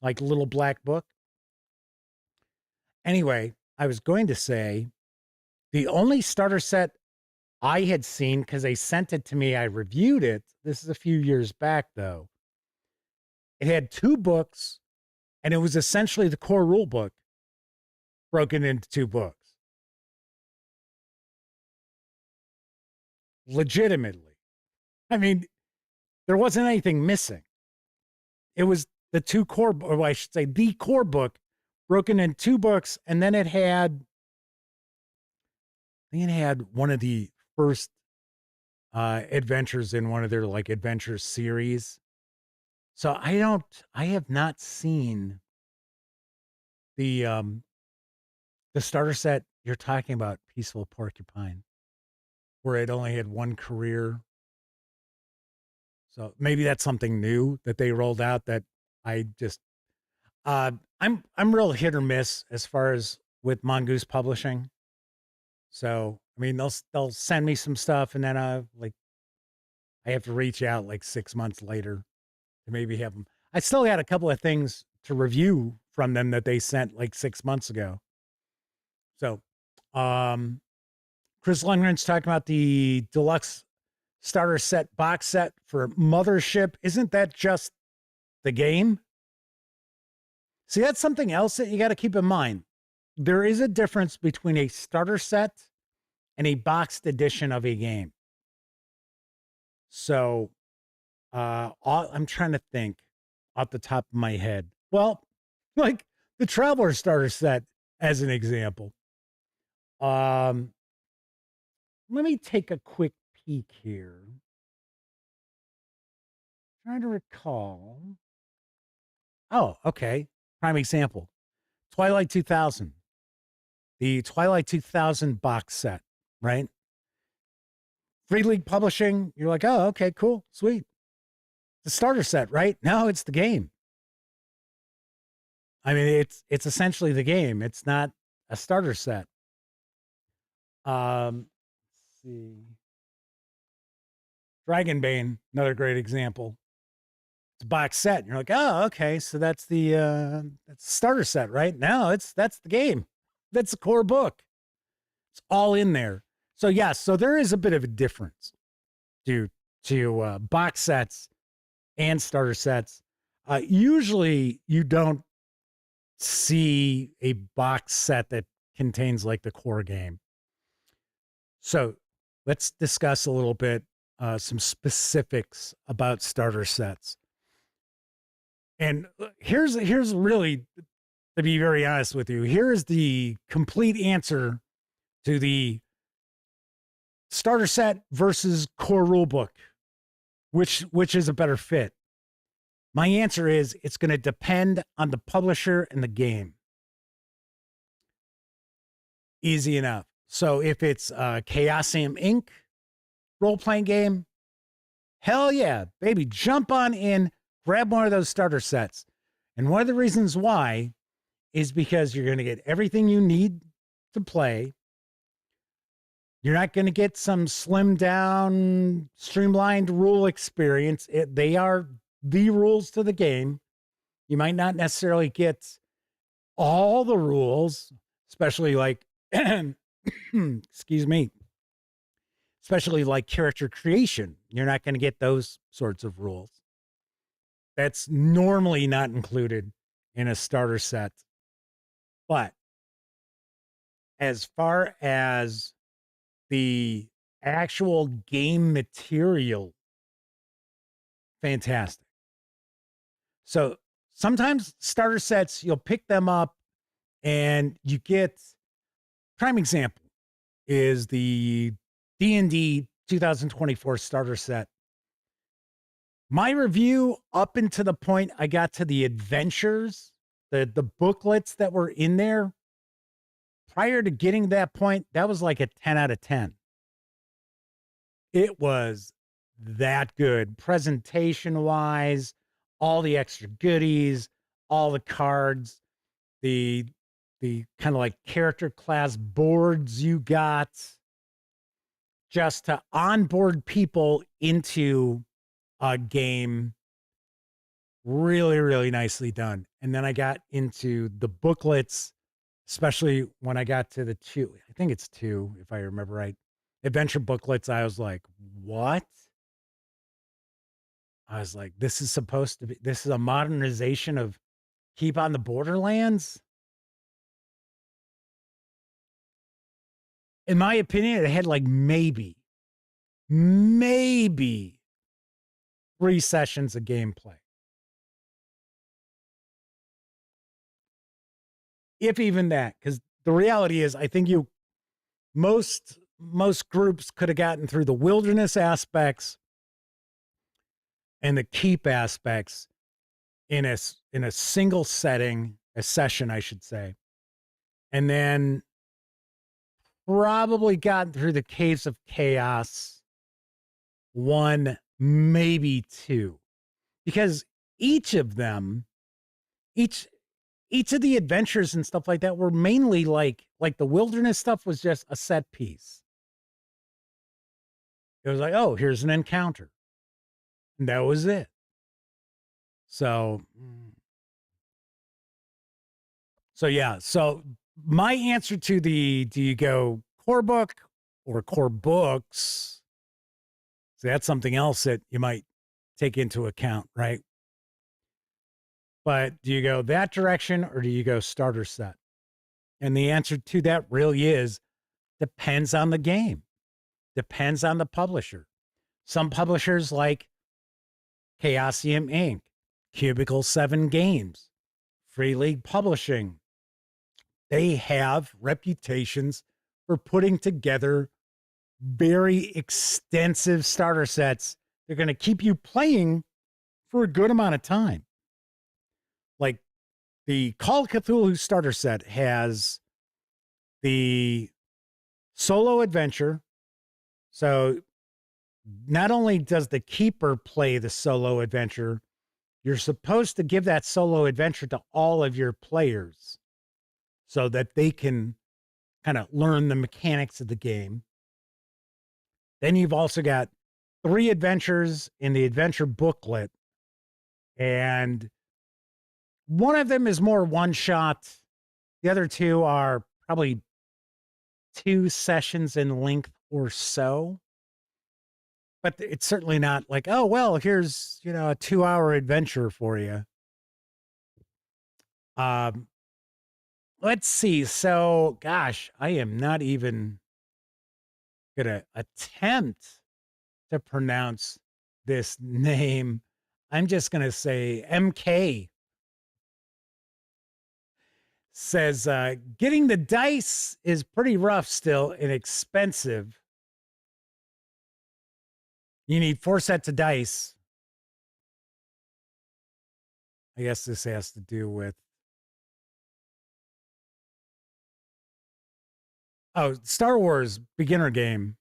like little black book. Anyway, I was going to say the only starter set I had seen, because they sent it to me, I reviewed it. This is a few years back, though. It had 2 books, and it was essentially the core rule book broken into 2 books. Legitimately. I mean, there wasn't anything missing. It was the 2 core, or I should say the core book broken in 2 books, and then it had one of the first adventures in one of their like adventure series. So I have not seen the starter set you're talking about, Peaceful Porcupine, where it only had 1 career. So maybe that's something new that they rolled out that I just I'm real hit or miss as far as with Mongoose Publishing. So I mean, they'll send me some stuff, and then I have to reach out like 6 months later to maybe have them. I still got a couple of things to review from them that they sent like 6 months ago. So, Chris Lundgren's talking about the deluxe starter set box set for Mothership. Isn't that just the game? See, that's something else that you got to keep in mind. There is a difference between a starter set and a boxed edition of a game. So, I'm trying to think off the top of my head. Well, like the Traveler starter set as an example. Let me take a quick peek here. Trying to recall. Oh, okay. Prime example. Twilight 2000. The Twilight 2000 box set, right? Free League Publishing. You're like, oh, okay, cool, sweet. The starter set, right? No, it's the game. I mean, it's essentially the game. It's not a starter set. Let's see. Dragonbane, another great example. It's a box set. And you're like, oh, okay, so that's the starter set, right? No, that's the game. That's the core book. It's all in there. So yes, so there is a bit of a difference due to box sets and starter sets. Usually you don't see a box set that contains like the core game. So let's discuss a little bit some specifics about starter sets. And here's really, to be very honest with you, here is the complete answer to the starter set versus core rulebook. Which is a better fit? My answer is it's going to depend on the publisher and the game. Easy enough. So if it's Chaosium Inc. role-playing game, hell yeah, baby, jump on in, grab one of those starter sets. And one of the reasons why is because you're going to get everything you need to play. You're not going to get some slimmed down, streamlined rule experience. They are the rules to the game. You might not necessarily get all the rules, especially like, excuse me, especially like character creation. You're not going to get those sorts of rules. That's normally not included in a starter set. But as far as the actual game material, fantastic. So sometimes starter sets, you'll pick them up and you get, prime example is the D&D 2024 starter set. My review up until the point I got to the adventures, the booklets that were in there, prior to getting to that point, that was like a 10 out of 10. It was that good. Presentation-wise, all the extra goodies, all the cards, the kind of like character class boards you got, just to onboard people into a game. Really, really nicely done. And then I got into the booklets, especially when I got to the I think it's 2, if I remember right, adventure booklets. I was like, what? I was like, this is a modernization of Keep on the Borderlands? In my opinion, it had like maybe 3 sessions of gameplay. If even that, because the reality is, I think most groups could have gotten through the wilderness aspects and the keep aspects in a single session, I should say, and then probably gotten through the Caves of Chaos 1, maybe 2, because each of the adventures and stuff like that were mainly like the wilderness stuff was just a set piece. It was like, oh, here's an encounter. And that was it. So yeah. So my answer to do you go core book or core books? So that's something else that you might take into account, right? But do you go that direction or do you go starter set? And the answer to that really is depends on the game, depends on the publisher. Some publishers like Chaosium Inc., Cubicle 7 Games, Free League Publishing, they have reputations for putting together very extensive starter sets. They're going to keep you playing for a good amount of time. Like the Call of Cthulhu starter set has the solo adventure. So not only does the keeper play the solo adventure, you're supposed to give that solo adventure to all of your players so that they can kind of learn the mechanics of the game. Then you've also got 3 adventures in the adventure booklet, and one of them is more one shot. The other 2 are probably 2 sessions in length or so. But it's certainly not like, oh, well, here's, a 2-hour adventure for you. Let's see. So, gosh, I am not even going to attempt to pronounce this name. I'm just going to say MK. Says, getting the dice is pretty rough still and expensive. You need 4 sets of dice. I guess this has to do with... Oh, Star Wars beginner game.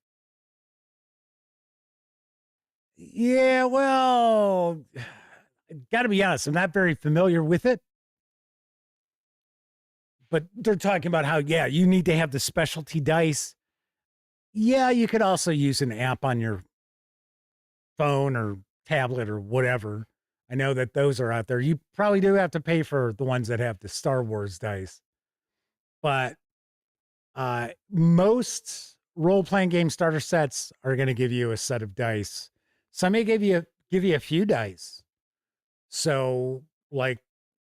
Yeah, well, got to be honest, I'm not very familiar with it. But they're talking about how, yeah, you need to have the specialty dice. Yeah, you could also use an app on your phone or tablet or whatever. I know that those are out there. You probably do have to pay for the ones that have the Star Wars dice. But most role-playing game starter sets are going to give you a set of dice. Some may give you a few dice. So, like,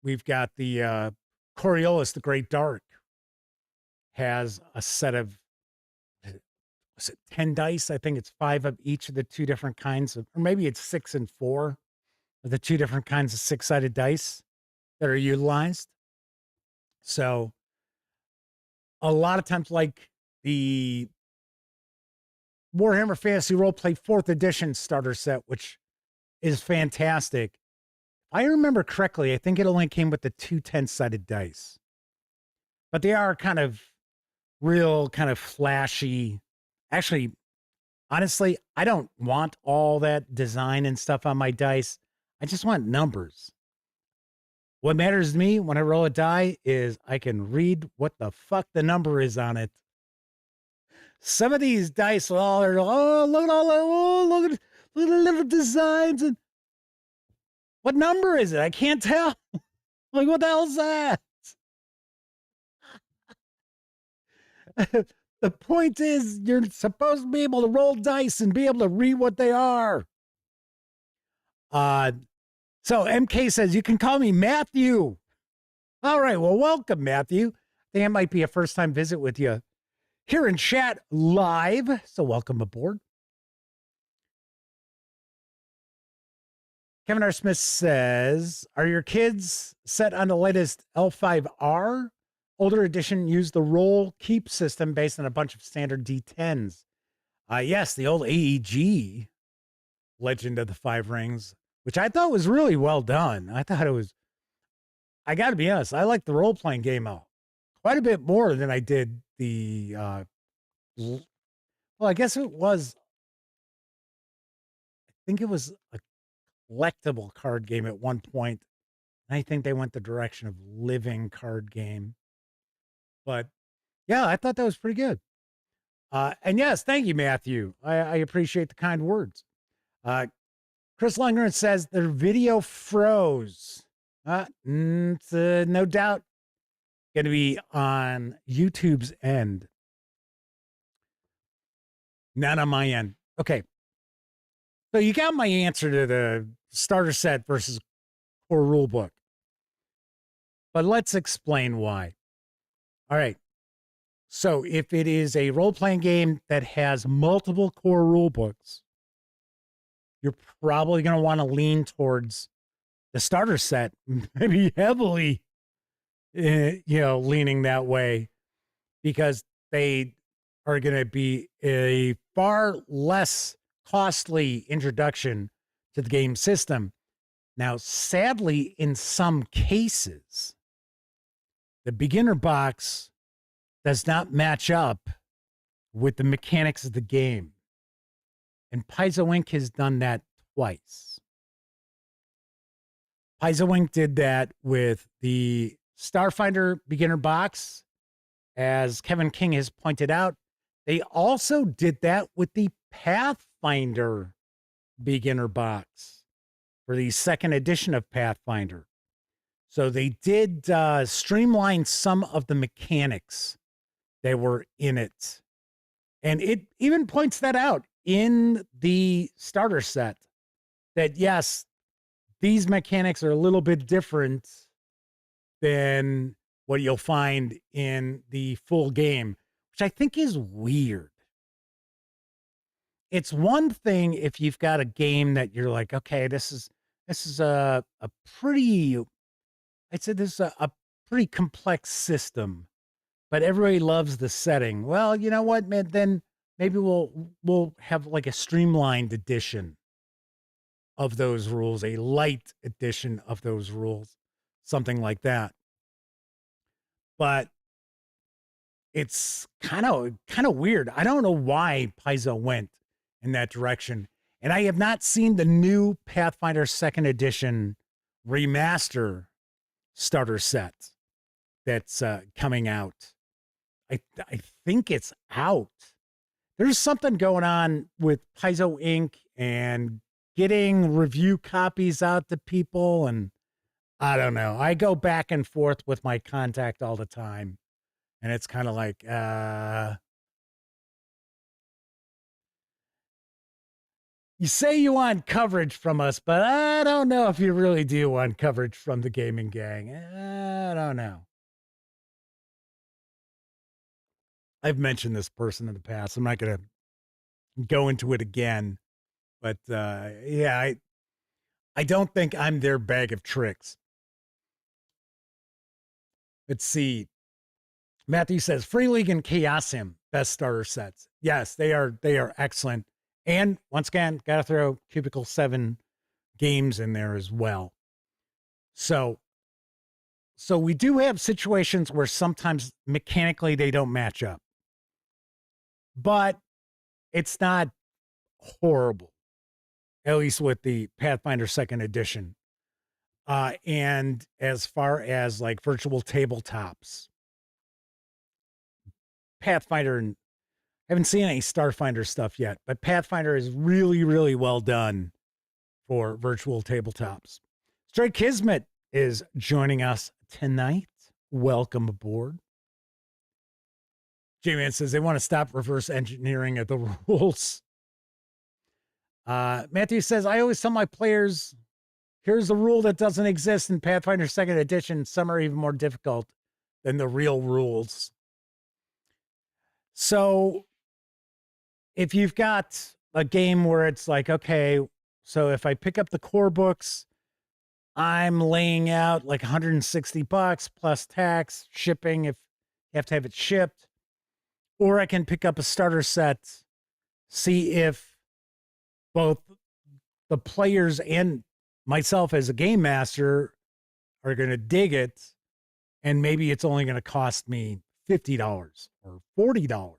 we've got the Coriolis, the Great Dark, has a set of 10 dice. I think it's 5 of each of the 2 different kinds of, or maybe it's 6 and 4 of the 2 different kinds of 6-sided dice that are utilized. So a lot of times, like the Warhammer Fantasy Roleplay 4th edition starter set, which is fantastic. If I remember correctly, I think it only came with the 2 10-sided dice, but they are kind of real, kind of flashy. Actually, Honestly, I don't want all that design and stuff on my dice. I just want numbers. What matters to me when I roll a die is I can read what the fuck the number is on it. Some of these dice, well, they're, oh, look at all that, oh, look at the little designs. And what number is it? I can't tell. Like, what the hell is that? The point is, you're supposed to be able to roll dice and be able to read what they are. So MK says, you can call me Matthew. All right, well, welcome, Matthew. I think it might be a first-time visit with you here in chat live, so welcome aboard. Kevin R. Smith says, are your kids set on the latest L5R? Older edition used the roll keep system based on a bunch of standard D10s. Yes, the old AEG, Legend of the Five Rings, which I thought was really well done. I thought it was, I got to be honest, I like the role-playing game quite a bit more than I did the, well, I guess it was, I think it was a collectible card game at one point. And I think they went the direction of living card game. But yeah, I thought that was pretty good. And yes, thank you, Matthew. I appreciate the kind words. Chris Lundgren says their video froze. It's no doubt going to be on YouTube's end. Not on my end. Okay. So you got my answer to the starter set versus core rulebook. But let's explain why. All right. So if it is a role-playing game that has multiple core rulebooks, you're probably going to want to lean towards the starter set, maybe heavily, leaning that way, because they are going to be a far less costly introduction to the game system. Now, sadly, in some cases, the beginner box does not match up with the mechanics of the game. And Paizo Inc. has done that twice. Paizo Inc. did that with the Starfinder beginner box. As Kevin King has pointed out, they also did that with the Pathfinder beginner box for the second edition of Pathfinder. So they did streamline some of the mechanics that were in it. And it even points that out in the starter set, that yes, these mechanics are a little bit different than what you'll find in the full game, which I think is weird. It's one thing if you've got a game that you're like, okay, this is a pretty, I'd say this is a pretty complex system, but everybody loves the setting. Well, you know what, man, then maybe we'll have like a streamlined edition of those rules, a light edition of those rules, something like that. But it's kind of weird. I don't know why Paizo went in that direction. And I have not seen the new Pathfinder second edition remaster starter set that's coming out. I think it's out. There's something going on with Paizo Inc. and getting review copies out to people. And I don't know. I go back and forth with my contact all the time. And it's kind of like, you say you want coverage from us, but I don't know if you really do want coverage from the gaming gang. I don't know. I've mentioned this person in the past. I'm not going to go into it again. But yeah, I don't think I'm their bag of tricks. Let's see. Matthew says, Free League and Chaosium, best starter sets. Yes, they are excellent. And once again, got to throw Cubicle 7 games in there as well. So we do have situations where sometimes mechanically they don't match up. But it's not horrible, at least with the Pathfinder 2nd edition. And as far as like virtual tabletops, Pathfinder, and I haven't seen any Starfinder stuff yet, but Pathfinder is really, really well done for virtual tabletops. Stray Kismet is joining us tonight. Welcome aboard. J-Man says they want to stop reverse engineering of the rules. Matthew says, I always tell my players, here's the rule that doesn't exist in Pathfinder 2nd edition. Some are even more difficult than the real rules. So if you've got a game where it's like, okay, so if I pick up the core books, I'm laying out like $160 plus tax, shipping if you have to have it shipped. Or I can pick up a starter set, see if both the players and myself as a game master are going to dig it, and maybe it's only going to cost me $50 or $40.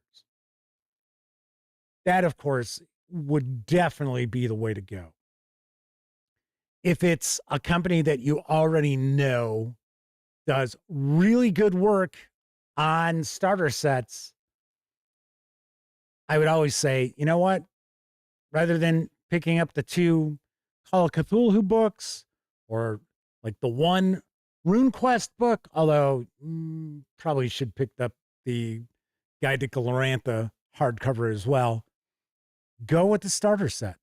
That, of course, would definitely be the way to go. If it's a company that you already know does really good work on starter sets, I would always say, you know what? Rather than picking up the 2 Call of Cthulhu books or like the 1 RuneQuest book, although probably should pick up the Guide to Glorantha hardcover as well, go with the starter set.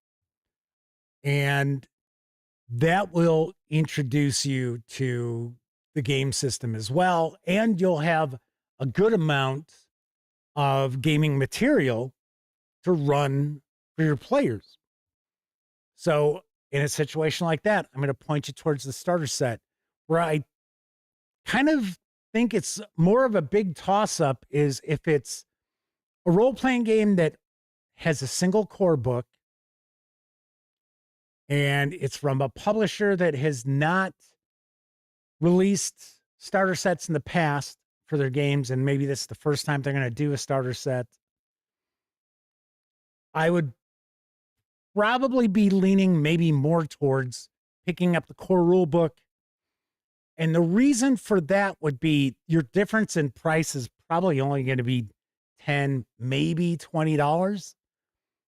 And that will introduce you to the game system as well. And you'll have a good amount of gaming material to run for your players. So in a situation like that, I'm going to point you towards the starter set, where I kind of think it's more of a big toss-up is if it's a role-playing game that has a single core book and it's from a publisher that has not released starter sets in the past for their games, and maybe this is the first time they're going to do a starter set, I would probably be leaning maybe more towards picking up the core rule book. And the reason for that would be your difference in price is probably only going to be $10, maybe $20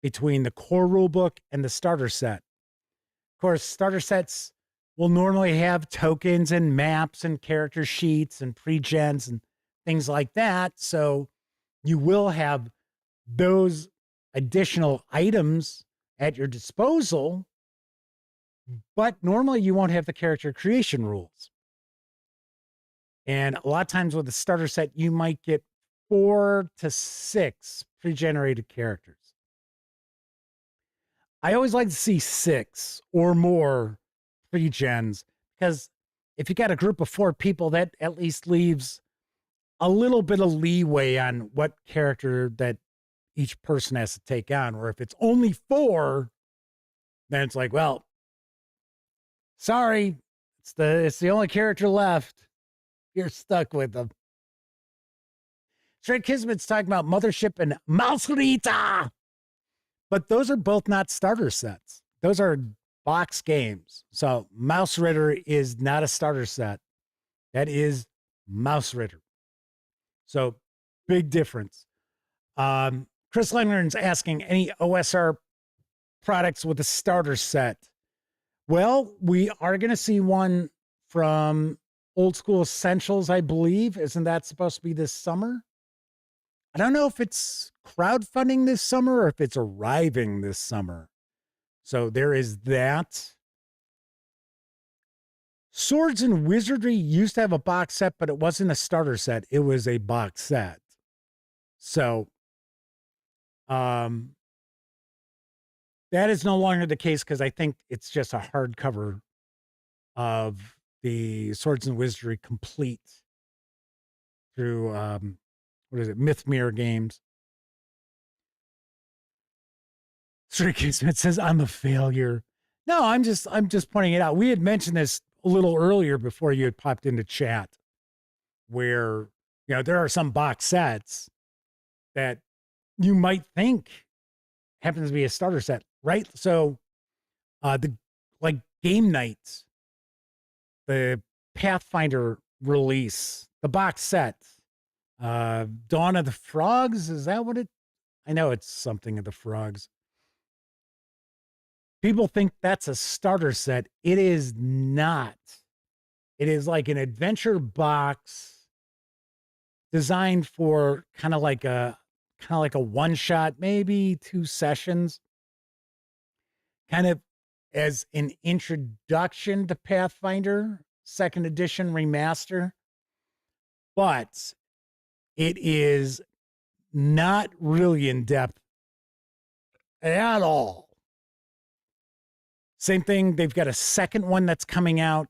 between the core rule book and the starter set. Of course, starter sets will normally have tokens and maps and character sheets and pre-gens and things like that. So you will have those additional items at your disposal, but normally you won't have the character creation rules. And a lot of times with a starter set, you might get 4 to 6 pre-generated characters. I always like to see 6 or more pre-gens, because if you got a group of 4 people, that at least leaves a little bit of leeway on what character that each person has to take on. Or if it's only 4, then it's like, well, sorry, it's the only character left. You're stuck with them. Stray Kismet's talking about Mothership and Mausrita, but those are both not starter sets. Those are box games. So Mouse Ritter is not a starter set. That is Mouse Ritter. So big difference. Chris Langren's asking, any OSR products with a starter set? Well, we are going to see one from Old School Essentials, I believe. Isn't that supposed to be this summer? I don't know if it's crowdfunding this summer or if it's arriving this summer. So there is that. Swords and Wizardry used to have a box set, but it wasn't a starter set. It was a box set. So that is no longer the case, because I think it's just a hardcover of the Swords and Wizardry complete through, what is it, Mythmere Games. Stray Kismet says, I'm a failure. No, I'm just pointing it out. We had mentioned this a little earlier before you had popped into chat, where, you know, there are some box sets that you might think happens to be a starter set, right? So the like game nights, the Pathfinder release, the box set, Dawn of the Frogs, is that what it? I know it's something of the frogs. People think that's a starter set. It is not. It is like an adventure box designed for kind of like a one shot, maybe 2 sessions, kind of as an introduction to Pathfinder 2nd edition remaster. But it is not really in depth at all. Same thing. They've got a second one that's coming out.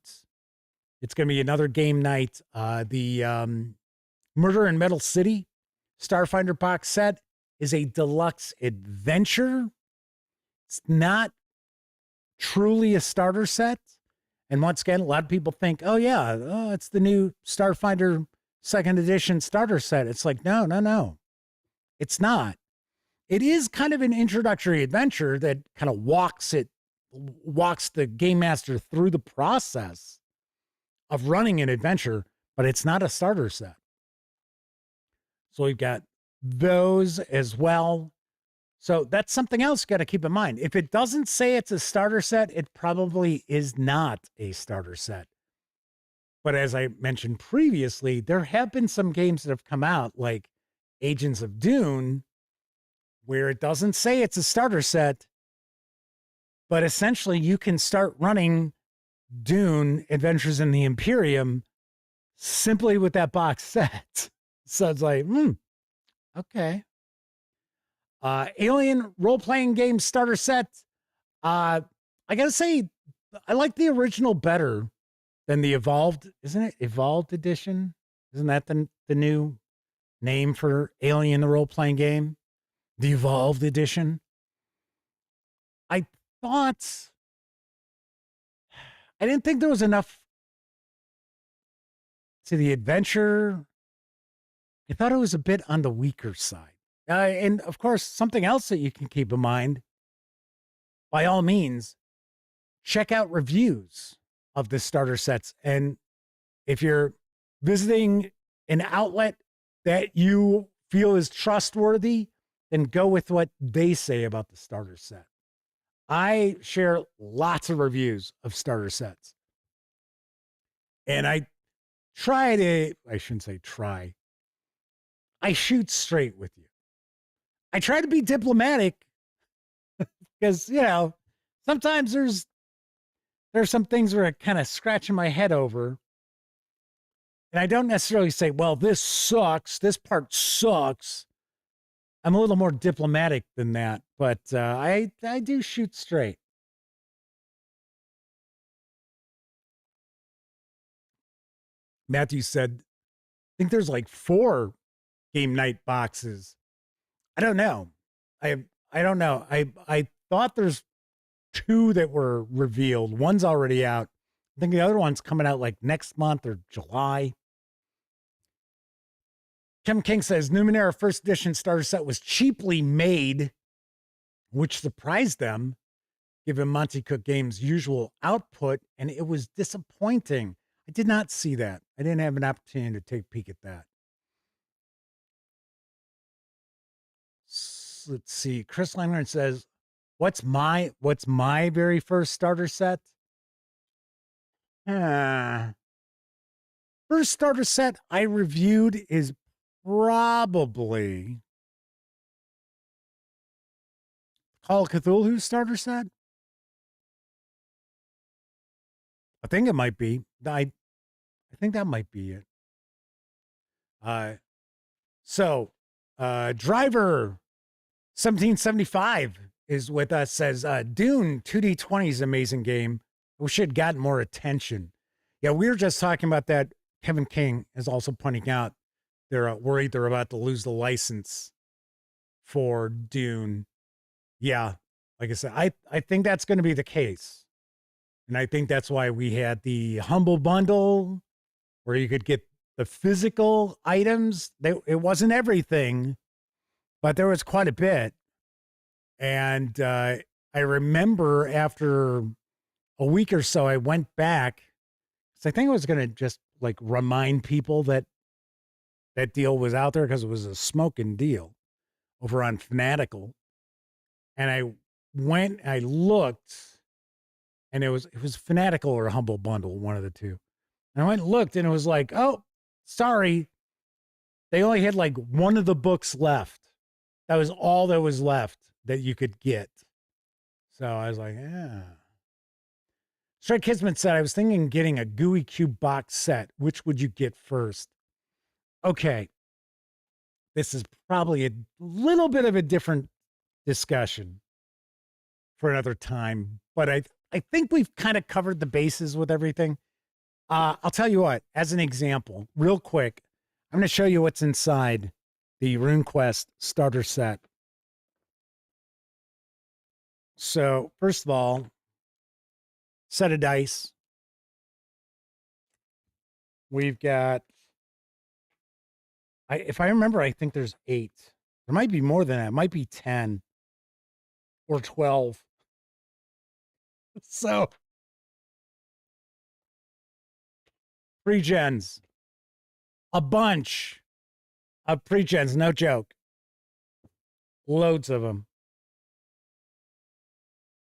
It's going to be another game night. The Murder in Metal City Starfinder box set is a deluxe adventure. It's not truly a starter set. And once again, a lot of people think, oh, yeah, it's the new Starfinder 2nd edition starter set. It's like, no. It's not. It is kind of an introductory adventure that kind of walks the game master through the process of running an adventure, but it's not a starter set. So we've got those as well. So that's something else you got to keep in mind. If it doesn't say it's a starter set, it probably is not a starter set. But as I mentioned previously, there have been some games that have come out, like Agents of Dune, where it doesn't say it's a starter set, but essentially you can start running Dune Adventures in the Imperium simply with that box set. So it's like, okay. Alien role-playing game starter set. I gotta say, I like the original better than the Evolved. Isn't it Evolved Edition? Isn't that the new name for Alien, the role-playing game? The Evolved Edition. I didn't think there was enough to the adventure. I thought it was a bit on the weaker side. And of course, something else that you can keep in mind, by all means, check out reviews of the starter sets. And if you're visiting an outlet that you feel is trustworthy, then go with what they say about the starter set. I share lots of reviews of starter sets. And I shouldn't say try. I shoot straight with you. I try to be diplomatic because, sometimes there's some things where I kind of scratching my head over. And I don't necessarily say, well, this sucks. This part sucks. I'm a little more diplomatic than that, but I do shoot straight. Matthew said, I think there's like 4 game night boxes. I don't know. I don't know. I thought there's 2 that were revealed. One's already out. I think the other one's coming out like next month or July. Kevin King says Numenera first edition starter set was cheaply made, which surprised them, given Monte Cook Games' usual output, and it was disappointing. I did not see that. I didn't have an opportunity to take a peek at that. Let's see. Chris Langren says, what's my very first starter set? First starter set I reviewed is probably Call of Cthulhu starter set. I think it might be. I think that might be it. Driver 1775 is with us, says Dune 2D20 is an amazing game. We should have gotten more attention. Yeah, we were just talking about that. Kevin King is also pointing out they're worried they're about to lose the license for Dune. Yeah, like I said, I think that's going to be the case. And I think that's why we had the Humble Bundle where you could get the physical items. It wasn't everything, but there was quite a bit. And I remember after a week or so, I went back. So I think I was going to just like remind people that that deal was out there because it was a smoking deal over on Fanatical. And I went, I looked, and it was Fanatical or Humble Bundle, one of the two. And I went and looked, and it was like, oh, sorry. They only had like one of the books left. That was all that was left that you could get. So I was like, yeah. Strike Kismet said, I was thinking of getting a Gooey Cube box set. Which would you get first? Okay. This is probably a little bit of a different discussion for another time, but I think we've kind of covered the bases with everything. I'll tell you what, as an example, real quick, I'm going to show you what's inside the RuneQuest starter set. So, first of all, set of dice. We've got, if I remember, I think there's 8. There might be more than that. It might be 10 or 12. So, pre-gens. A bunch of pre-gens, no joke. Loads of them.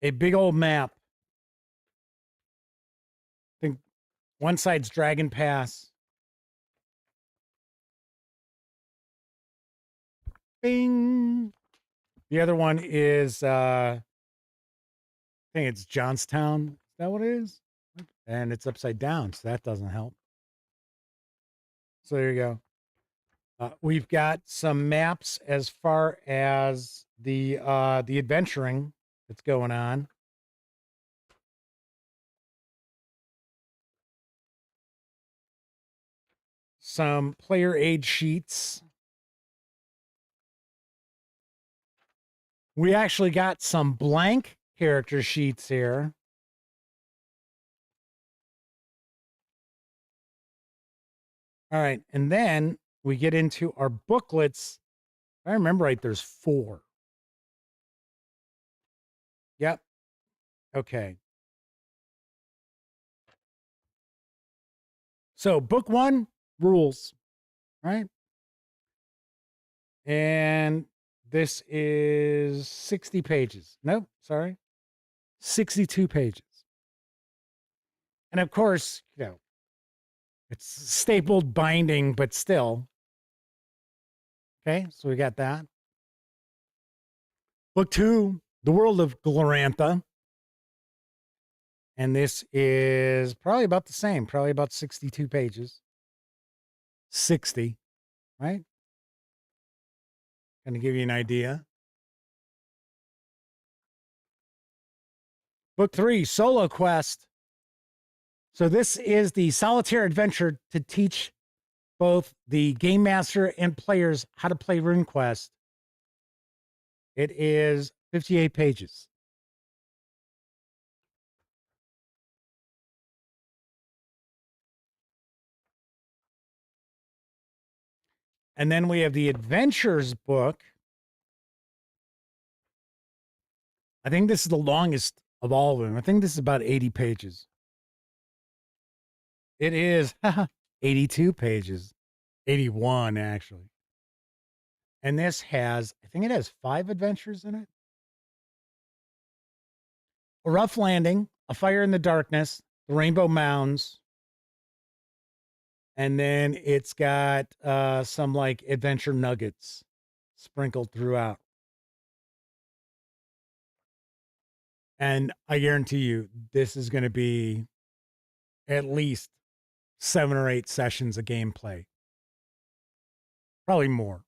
A big old map. I think one side's Dragon Pass. Bing. The other one is, I think it's Johnstown. Is that what it is? And it's upside down, so that doesn't help. So there you go. We've got some maps as far as the adventuring that's going on. Some player aid sheets. We actually got some blank character sheets here. All right, and then we get into our booklets. If I remember right, there's 4. Yep. Okay. So book 1, rules, right? And this is 60 pages. Nope, sorry. 62 pages. And of course, you know, it's stapled binding, but still. Okay, so we got that. Book 2, The World of Glorantha. And this is probably about the same, probably about 62 pages. 60, right? Going to give you an idea. Book 3, Solo Quest. So this is the solitaire adventure to teach both the game master and players how to play RuneQuest. It is 58 pages. And then we have the Adventures book. I think this is the longest of all of them. I think this is about 80 pages. It is 82 pages. 81, actually. And this has, I think it has 5 adventures in it. A Rough Landing, A Fire in the Darkness, The Rainbow Mounds. And then it's got some like adventure nuggets sprinkled throughout. And I guarantee you, this is going to be at least 7 or 8 sessions of gameplay. Probably more.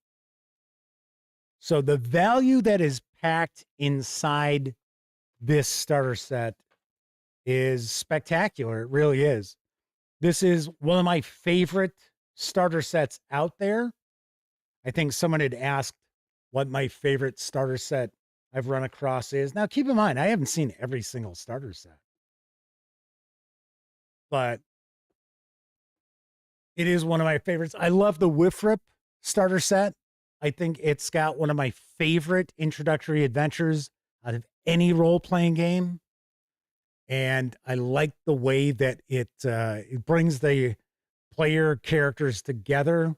So the value that is packed inside this starter set is spectacular. It really is. This is one of my favorite starter sets out there. I think someone had asked what my favorite starter set I've run across is. Now, keep in mind, I haven't seen every single starter set. But it is one of my favorites. I love the Whiff Rip starter set. I think it's got one of my favorite introductory adventures out of any role-playing game. And I like the way that it brings the player characters together.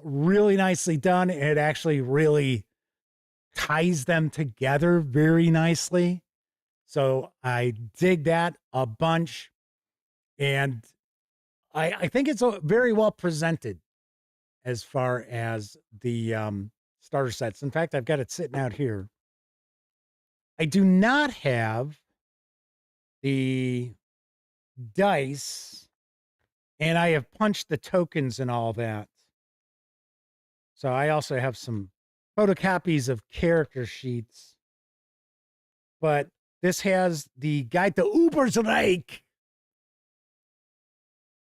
Really nicely done. It actually really ties them together very nicely. So I dig that a bunch. And I think it's very well presented as far as the starter sets. In fact, I've got it sitting out here. I do not have the dice, and I have punched the tokens and all that. So I also have some photocopies of character sheets. But this has the Guide to Ubersreich,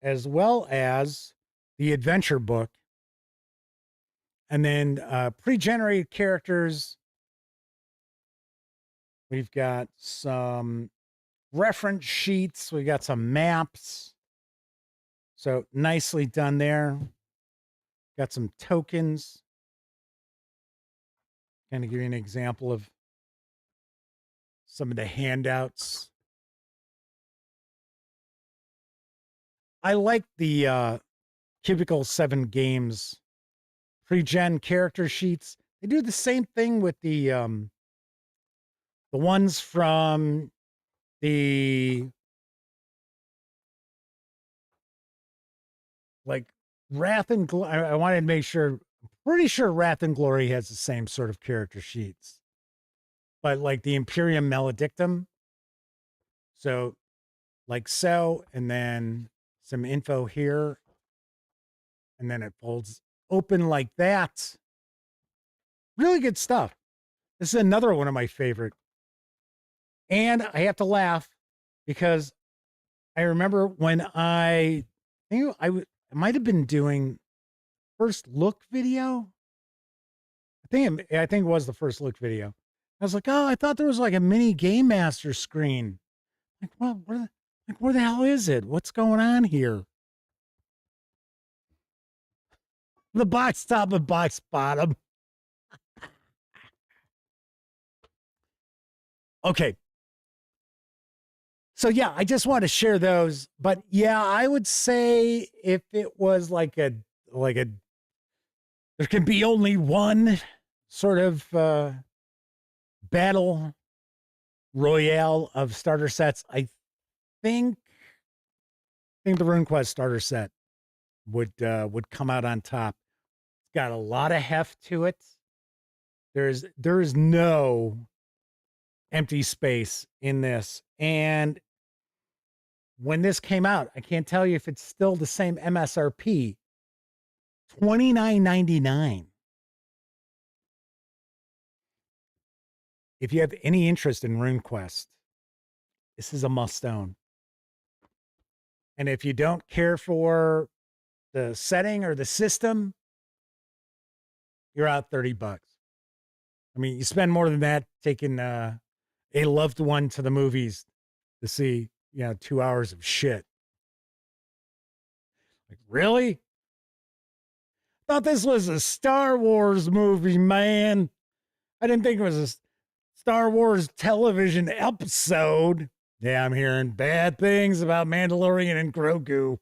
as well as the adventure book. And then pre-generated characters. We've got some reference sheets. We got some maps. So nicely done there. Got some tokens. Kind of give you an example of some of the handouts. I like the Cubicle 7 Games pre-gen character sheets. They do the same thing with the ones from the like Wrath and Glory. I wanted to make sure. I'm pretty sure Wrath and Glory has the same sort of character sheets, but like the Imperium Maledictum. So, like so, and then some info here, and then it folds open like that. Really good stuff. This is another one of my favorite. And I have to laugh because I remember when I think I might have been doing first look video. I think it was the first look video. I was like, oh, I thought there was like a mini Game Master screen. Like, well, where the hell is it? What's going on here? The box top and box bottom. Okay. So yeah, I just want to share those. But yeah, I would say if it was like a there can be only one sort of battle royale of starter sets, I think the RuneQuest starter set would come out on top. It's got a lot of heft to it. There is no empty space in this. And when this came out, I can't tell you if it's still the same MSRP, $29.99. If you have any interest in RuneQuest, this is a must-own. And if you don't care for the setting or the system, you're out $30. I mean, you spend more than that taking a loved one to the movies to see, 2 hours of shit. Like, really? Thought this was a Star Wars movie, man. I didn't think it was a Star Wars television episode. Yeah, I'm hearing bad things about Mandalorian and Grogu.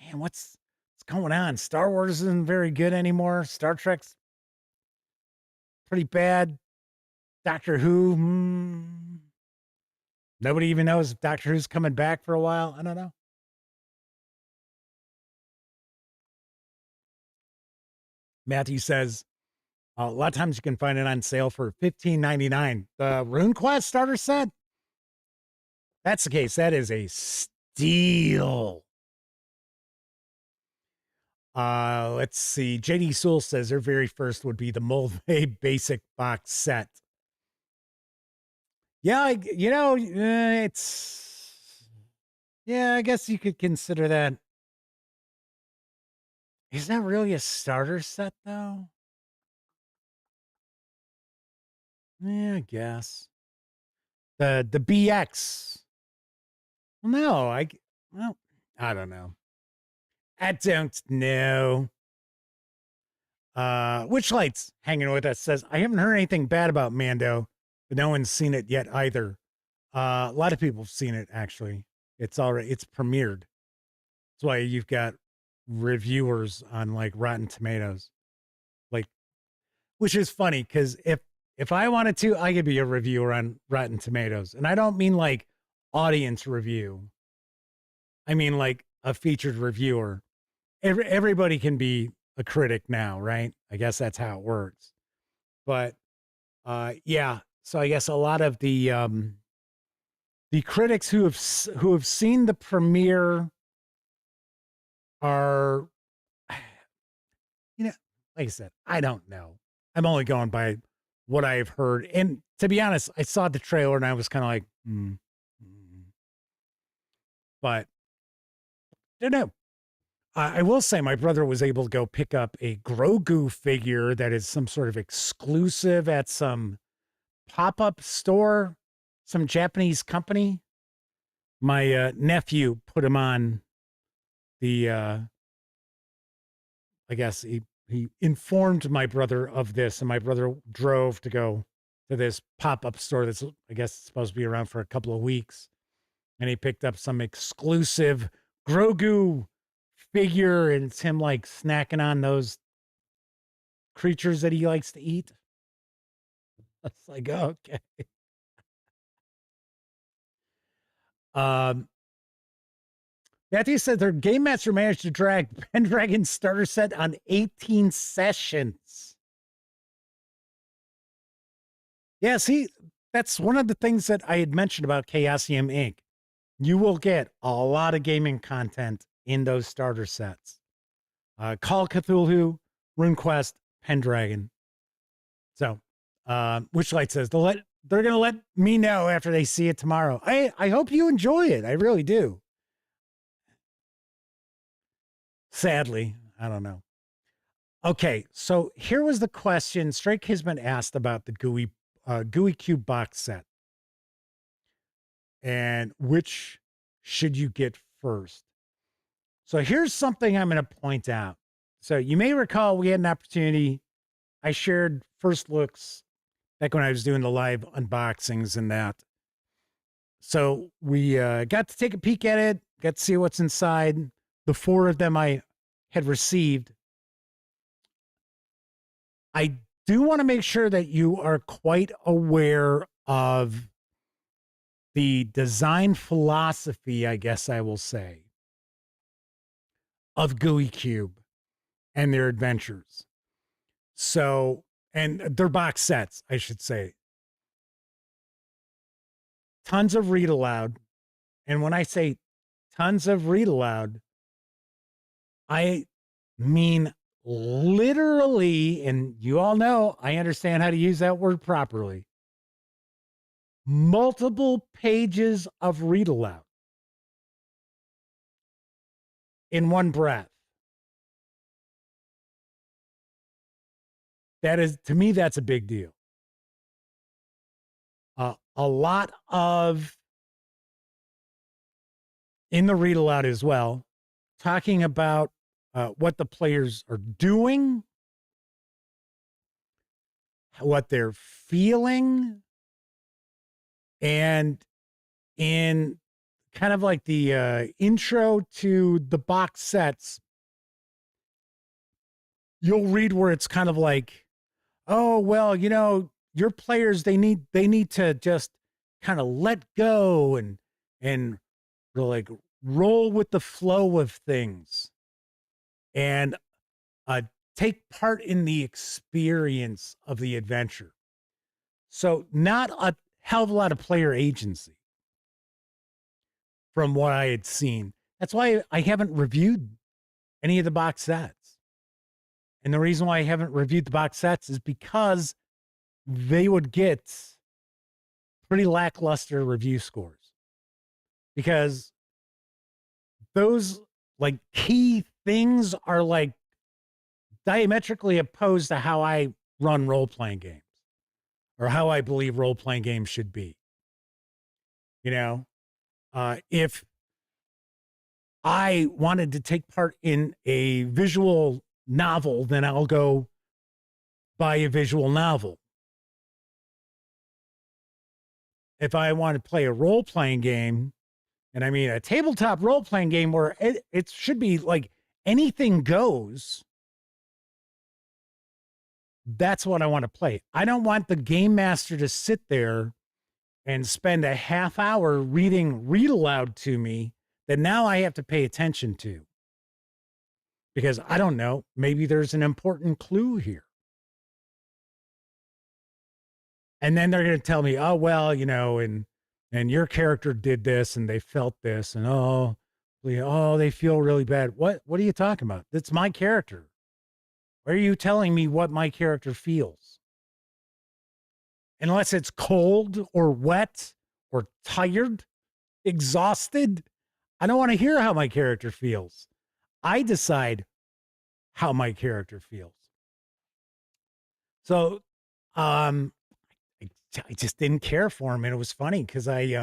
Man, what's going on? Star Wars isn't very good anymore. Star Trek's pretty bad. Doctor Who, nobody even knows if Doctor Who's coming back for a while. I don't know. Matthew says, a lot of times you can find it on sale for $15.99. The RuneQuest starter set? That's the case. That is a steal. Let's see. JD Sewell says their very first would be the Moldvay basic box set. Yeah, I guess you could consider that. Is that really a starter set, though? Yeah, I guess. The BX. Well, no, I don't know. I don't know. Witchlight's hanging with us says, I haven't heard anything bad about Mando, but no one's seen it yet either. A lot of people have seen it, actually. It's premiered. That's why you've got reviewers on like Rotten Tomatoes. Like, which is funny because if I wanted to, I could be a reviewer on Rotten Tomatoes. And I don't mean like audience review. I mean like a featured reviewer. Everybody can be a critic now, right? I guess that's how it works. But yeah, so I guess a lot of the critics who have seen the premiere are, you know, like I said, I don't know. I'm only going by what I've heard. And to be honest, I saw the trailer and I was kind of like, But I don't know. I will say my brother was able to go pick up a Grogu figure that is some sort of exclusive at some pop-up store, some Japanese company. My nephew put him on the, I guess he informed my brother of this, and my brother drove to go to this pop-up store that's, I guess, supposed to be around for a couple of weeks. And he picked up some exclusive Grogu figure, and it's him like snacking on those creatures that he likes to eat. It's like, okay. Matthew said their game master managed to drag Pendragon's starter set on 18 sessions. Yeah, see, that's one of the things that I had mentioned about Chaosium Inc. You will get a lot of gaming content in those starter sets. Call Cthulhu, RuneQuest, Pendragon. So, Witchlight says they're going to let me know after they see it tomorrow. I hope you enjoy it. I really do. Sadly, I don't know. Okay, so here was the question Stray Kismet asked about the GUI Cube box set. And which should you get first? So here's something I'm going to point out. So you may recall we had an opportunity. I shared first looks back when I was doing the live unboxings and that. So we got to take a peek at it, got to see what's inside. The 4 of them I had received. I do want to make sure that you are quite aware of the design philosophy, I guess I will say, of GUI Cube and their adventures. So, and their box sets, I should say. Tons of read aloud. And when I say tons of read aloud, I mean literally, and you all know I understand how to use that word properly, multiple pages of read aloud in one breath. That is, to me, that's a big deal. A lot of, in the read aloud as well, talking about what the players are doing, what they're feeling, and in kind of like the intro to the box sets, you'll read where it's kind of like, oh, well, you know, your players, they need to just kind of let go and like roll with the flow of things and take part in the experience of the adventure. So not a hell of a lot of player agency from what I had seen. That's why I haven't reviewed any of the box sets. And the reason why I haven't reviewed the box sets is because they would get pretty lackluster review scores. Because those like key things are like diametrically opposed to how I run role-playing games or how I believe role-playing games should be. You know, if I wanted to take part in a visual novel, then I'll go buy a visual novel. If I want to play a role-playing game, and I mean a tabletop role-playing game where it should be like anything goes, that's what I want to play. I don't want the game master to sit there and spend a half hour read aloud to me that now I have to pay attention to. Because I don't know, maybe there's an important clue here. And then they're going to tell me, oh, well, you know, and your character did this and they felt this and they feel really bad. What are you talking about? That's my character. Why are you telling me what my character feels? Unless it's cold or wet or tired, exhausted, I don't want to hear how my character feels. I decide how my character feels. So, I just didn't care for him, and it was funny because I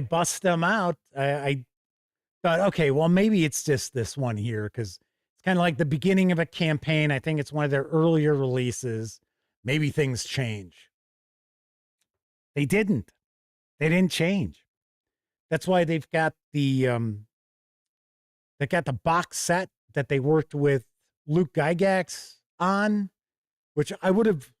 bust them out. I thought, okay, well, maybe it's just this one here because it's kind of like the beginning of a campaign. I think it's one of their earlier releases. Maybe things change. They didn't. They didn't change. That's why they've got the box set that they worked with Luke Gygax on, which I would have,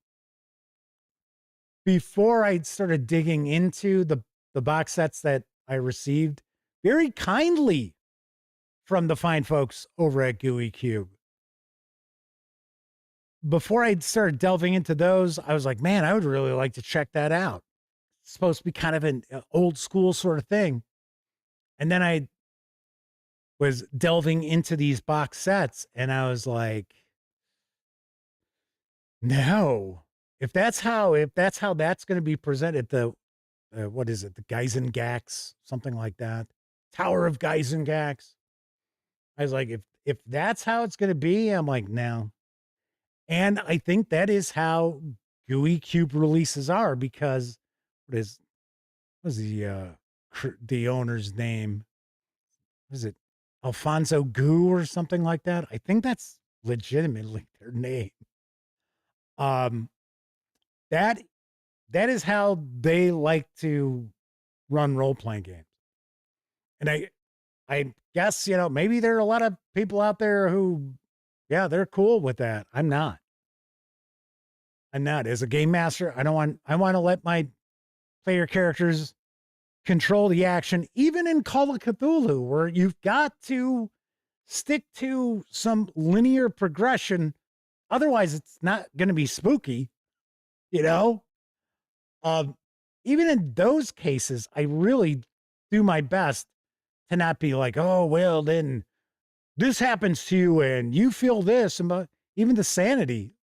before I started digging into the box sets that I received very kindly from the fine folks over at GUI Cube. Before I started delving into those, I was like, man, I would really like to check that out. It's supposed to be kind of an old school sort of thing. And then I was delving into these box sets and I was like, no, if that's how that's going to be presented, what is it? The Geisengax, something like that. Tower of Geisengax. I was like, if that's how it's going to be, I'm like, no. And I think that is how GUI Cube releases are, because what was the owner's name? Was it Alfonso Gu or something like that? I think that's legitimately their name. That is how they like to run role-playing games. And I guess, you know, maybe there are a lot of people out there who, yeah, they're cool with that. I'm not. As a game master, I want to let my player characters control the action, even in Call of Cthulhu, where you've got to stick to some linear progression. Otherwise, it's not going to be spooky, you know? Even in those cases, I really do my best to not be like, oh, well, then this happens to you and you feel this. And even the sanity.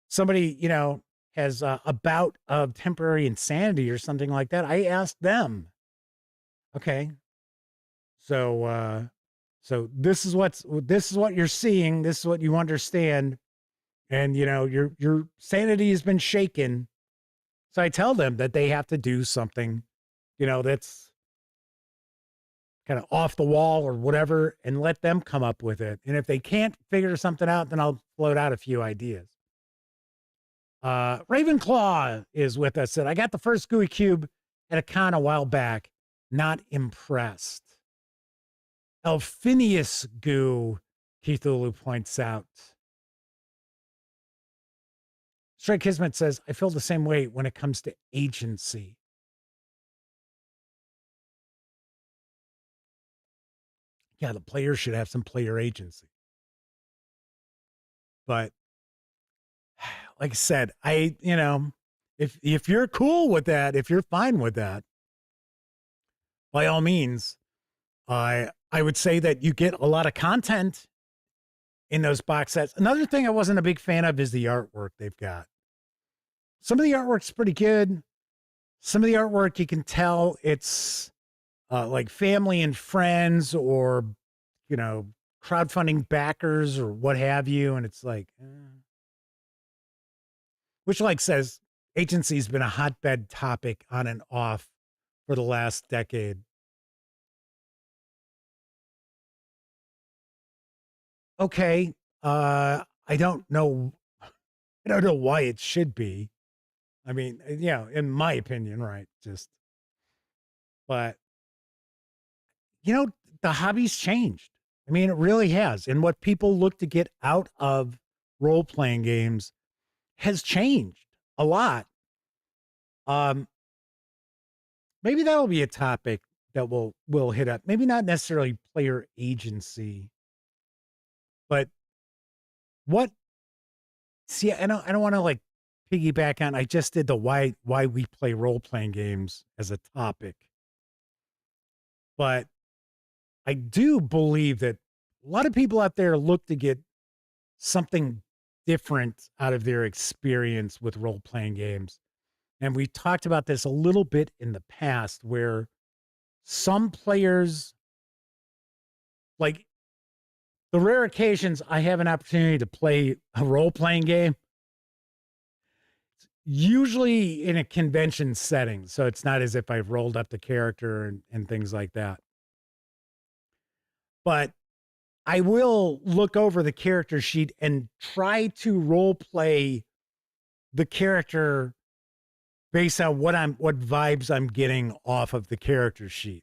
Somebody, you know, has a bout of temporary insanity or something like that. I asked them, okay, so this is what you're seeing. This is what you understand. And, you know, your sanity has been shaken. So I tell them that they have to do something, you know, that's kind of off the wall or whatever, and let them come up with it. And if they can't figure something out, then I'll float out a few ideas. Ravenclaw is with us. Said, I got the first GUI Cube at a con a while back. Not impressed. Elphinius Goo, Cthulhu points out. Stray Kismet says, I feel the same way when it comes to agency. Yeah, the player should have some player agency. But like I said, you know, if you're cool with that, if you're fine with that, by all means, I would say that you get a lot of content in those box sets. Another thing I wasn't a big fan of is the artwork they've got. Some of the artwork's pretty good. Some of the artwork, you can tell it's like family and friends, or, you know, crowdfunding backers or what have you. And it's like, which, like says, agency's been a hotbed topic on and off for the last decade. okay, I don't know. I don't know why it should be. I mean, in my opinion, right? But the hobby's changed. I mean, it really has. And what people look to get out of role playing games has changed a lot. Maybe that'll be a topic that we'll hit up. Maybe not necessarily player agency, but what? See, I don't want to like piggyback on. I just did the why we play role playing games as a topic, but I do believe that a lot of people out there look to get something different out of their experience with role playing games. And we talked about this a little bit in the past where some players, like the rare occasions I have an opportunity to play a role playing game, usually in a convention setting. So it's not as if I've rolled up the character and things like that. But I will look over the character sheet and try to role play the character based on what vibes I'm getting off of the character sheet.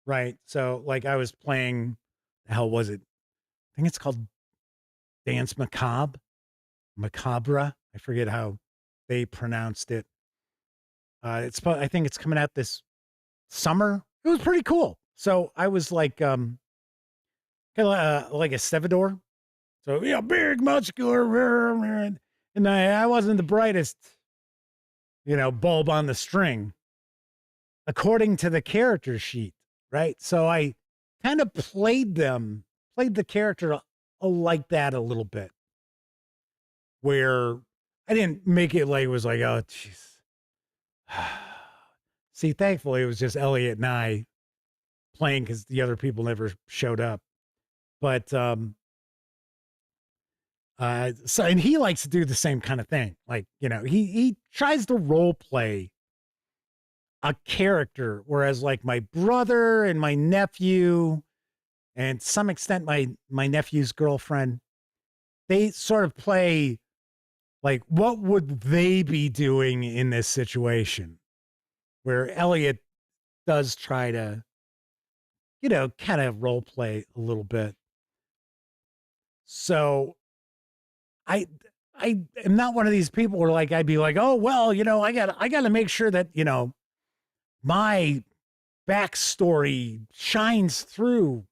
Right. So like I was playing, the hell was it? I think it's called Dance Macabre. I forget how they pronounced it. I think it's coming out this summer. It was pretty cool. So I was like, kind of like a stevedore. So, big, muscular, and I wasn't the brightest, bulb on the string, according to the character sheet, right? So I kind of played the character like that a little bit, where I didn't make it like it was like, oh, jeez. See, thankfully, it was just Elliot and I playing because the other people never showed up. But so, and he likes to do the same kind of thing. Like, he tries to role play a character, whereas like my brother and my nephew, and to some extent my nephew's girlfriend, they sort of play like, what would they be doing in this situation? Where Elliot does try to, kind of role play a little bit. So I am not one of these people where like I'd be like, oh well, I got to make sure that my backstory shines through.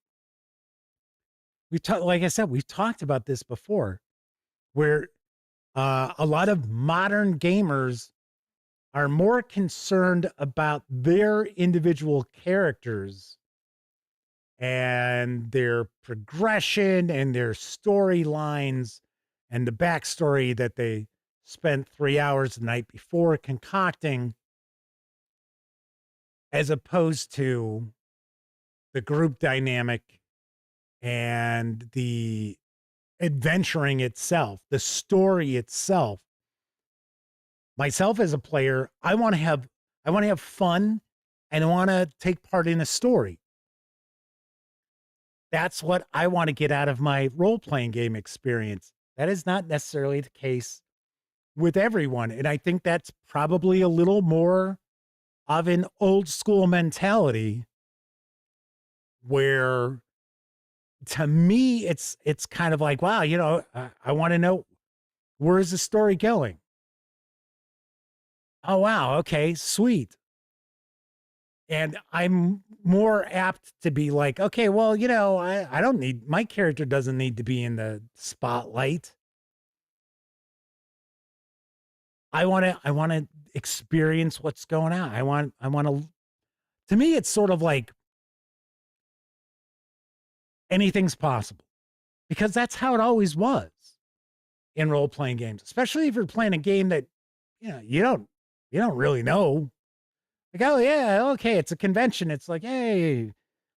Like I said, we've talked about this before, where a lot of modern gamers are more concerned about their individual characters and their progression and their storylines and the backstory that they spent 3 hours the night before concocting, as opposed to the group dynamic and the adventuring itself, the story itself. Myself as a player, I want to have fun and I want to take part in a story. That's what I want to get out of my role-playing game experience. That is not necessarily the case with everyone. And I think that's probably a little more of an old school mentality where, to me, it's kind of like, wow, I want to know, where's the story going? Oh, wow. Okay, sweet. And I'm more apt to be like, okay, well, I don't need, my character doesn't need to be in the spotlight. I want to experience what's going on. I want to me, it's sort of like anything's possible, because that's how it always was in role-playing games, especially if you're playing a game that, you don't really know. Like, oh yeah, okay, it's a convention. It's like, hey,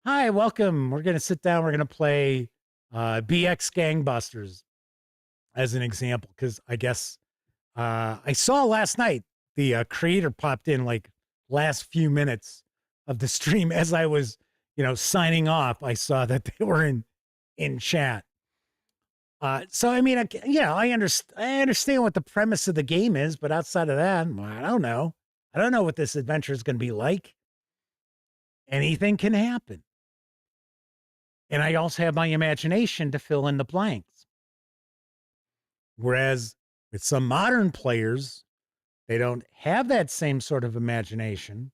hi, welcome. We're going to sit down. We're going to play BX Gangbusters as an example, because I guess I saw last night the creator popped in like last few minutes of the stream as I was, signing off. I saw that they were in in chat. So I mean, I understand what the premise of the game is, but outside of that, I don't know. I don't know what this adventure is going to be like. Anything can happen. And I also have my imagination to fill in the blanks. Whereas with some modern players, they don't have that same sort of imagination.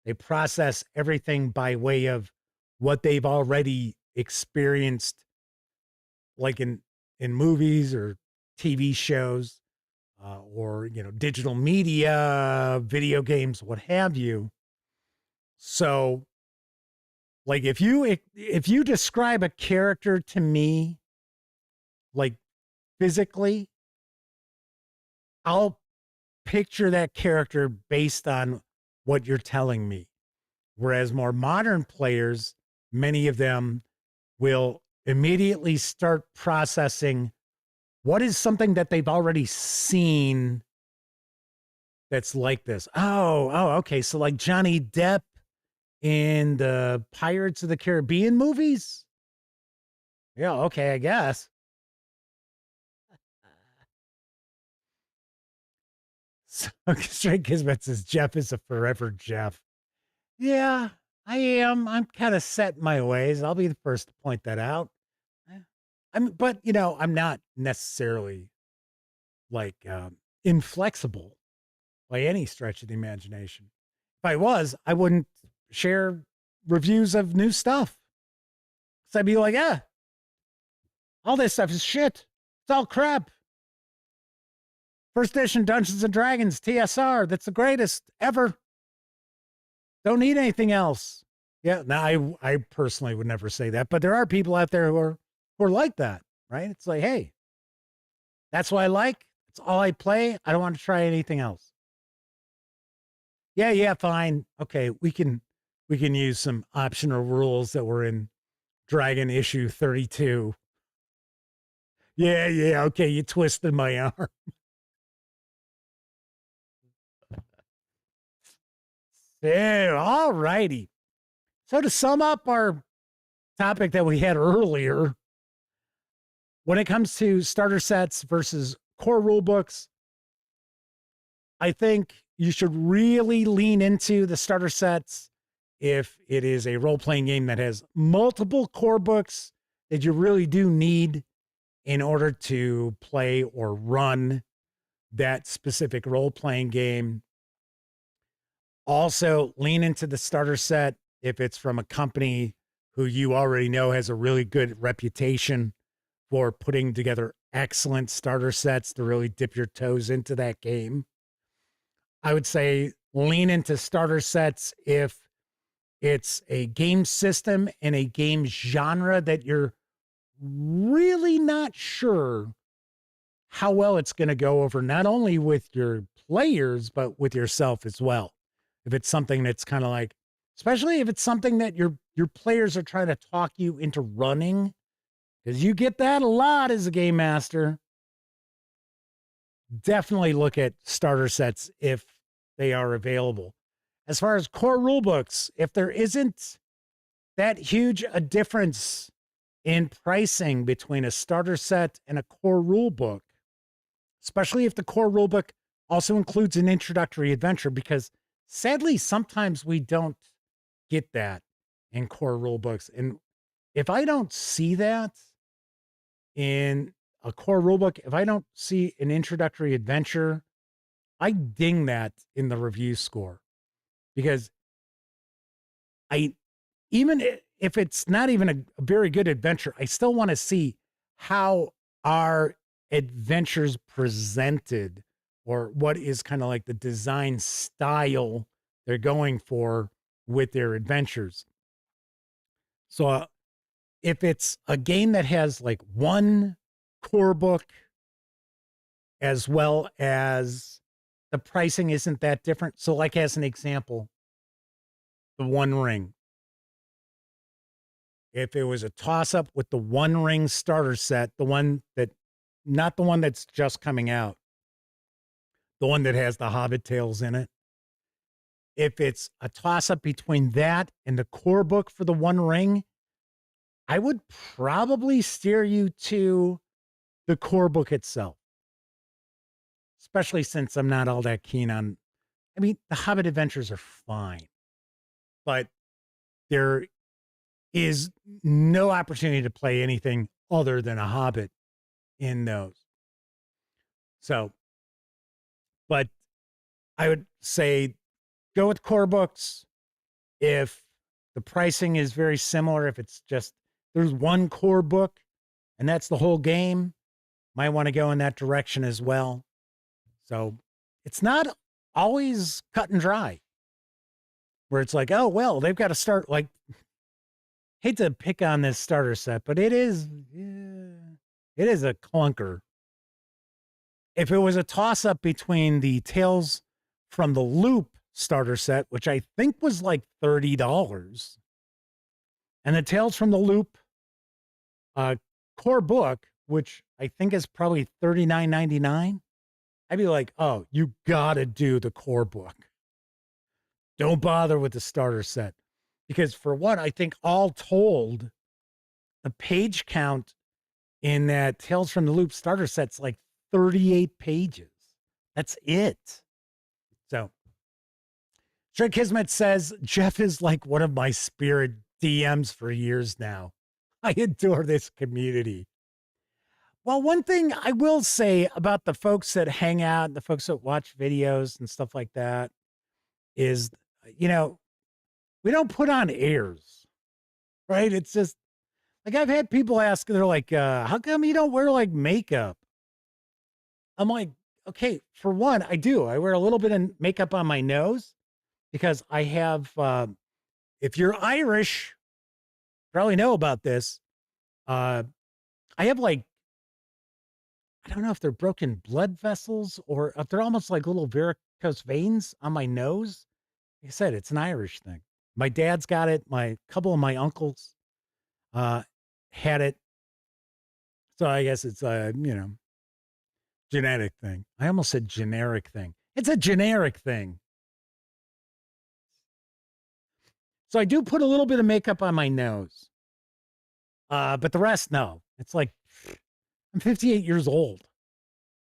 They process everything by way of what they've already experienced, like in movies or TV shows, or, digital media, video games, what have you. So, like, if you describe a character to me, like, physically, I'll picture that character based on what you're telling me. Whereas more modern players, many of them will immediately start processing what is something that they've already seen that's like this. Oh, okay. So like Johnny Depp in the Pirates of the Caribbean movies? Yeah, okay, I guess. So, Straight Kismet says Jeff is a forever Jeff. Yeah, I am. I'm kind of set in my ways. I'll be the first to point that out. But I'm not necessarily like inflexible by any stretch of the imagination. If I was, I wouldn't share reviews of new stuff. So I'd be like, all this stuff is shit. It's all crap. First edition Dungeons and Dragons TSR. That's the greatest ever. Don't need anything else. Yeah, now I personally would never say that, but there are people out there who are like that, right? It's like, hey, that's what I like. It's all I play. I don't want to try anything else. Yeah, fine. Okay, we can use some optional rules that were in Dragon issue 32. Yeah, okay, you twisted my arm. Yeah, all righty. So to sum up our topic that we had earlier, when it comes to starter sets versus core rule books, I think you should really lean into the starter sets if it is a role-playing game that has multiple core books that you really do need in order to play or run that specific role-playing game. Also, lean into the starter set if it's from a company who you already know has a really good reputation for putting together excellent starter sets to really dip your toes into that game. I would say lean into starter sets if it's a game system and a game genre that you're really not sure how well it's going to go over, not only with your players, but with yourself as well. If it's something that's kind of like, especially if it's something that your players are trying to talk you into running, because you get that a lot as a game master. Definitely look at starter sets if they are available. As far as core rule books, if there isn't that huge a difference in pricing between a starter set and a core rule book, especially if the core rule book also includes an introductory adventure, because sadly, sometimes we don't get that in core rule books. And if I don't see that in a core rule book, if I don't see an introductory adventure, I ding that in the review score, because even if it's not even a very good adventure, I still want to see how our adventures presented, or what is kind of like the design style they're going for with their adventures. So if it's a game that has like one core book, as well as the pricing isn't that different. So like, as an example, the One Ring. If it was a toss-up with the One Ring starter set, not the one that's just coming out, the one that has the Hobbit tales in it. If it's a toss-up between that and the core book for the One Ring, I would probably steer you to the core book itself, especially since I'm not all that keen on. I mean, the Hobbit adventures are fine, but there is no opportunity to play anything other than a Hobbit in those. So, but I would say go with core books. If the pricing is very similar, if it's just there's one core book and that's the whole game, might want to go in that direction as well. So it's not always cut and dry where it's like, oh, well, they've got to start like, hate to pick on this starter set, but it is a clunker. If it was a toss up between the Tales from the Loop starter set, which I think was like $30, and the Tales from the Loop core book, which I think is probably $39.99, I'd be like, oh, you gotta do the core book. Don't bother with the starter set. Because for one, I think all told, the page count in that Tales from the Loop starter set's like 38 pages. That's it. So, Sure Kismet says, Jeff is like one of my spirit DMs for years now. I adore this community. Well, one thing I will say about the folks that hang out, the folks that watch videos and stuff like that is, you know, we don't put on airs, right? It's just like I've had people ask, they're like, how come you don't wear like makeup? I'm like, okay, for one, I do. I wear a little bit of makeup on my nose because I have, if you're Irish, probably know about this. I have like, I don't know if they're broken blood vessels or if they're almost like little varicose veins on my nose. Like I said, it's an Irish thing. My dad's got it. My couple of my uncles had it. So I guess it's a, genetic thing. I almost said generic thing. It's a generic thing. So I do put a little bit of makeup on my nose. But the rest, no. It's like, I'm 58 years old.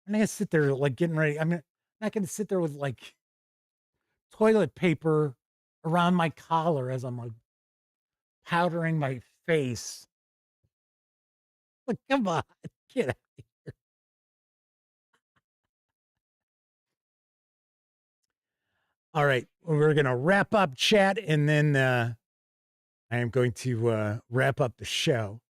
I'm not going to sit there like getting ready. I'm not going to sit there with like toilet paper around my collar as I'm like powdering my face. Like, come on, get out of here. All right, we're going to wrap up chat and then I am going to wrap up the show.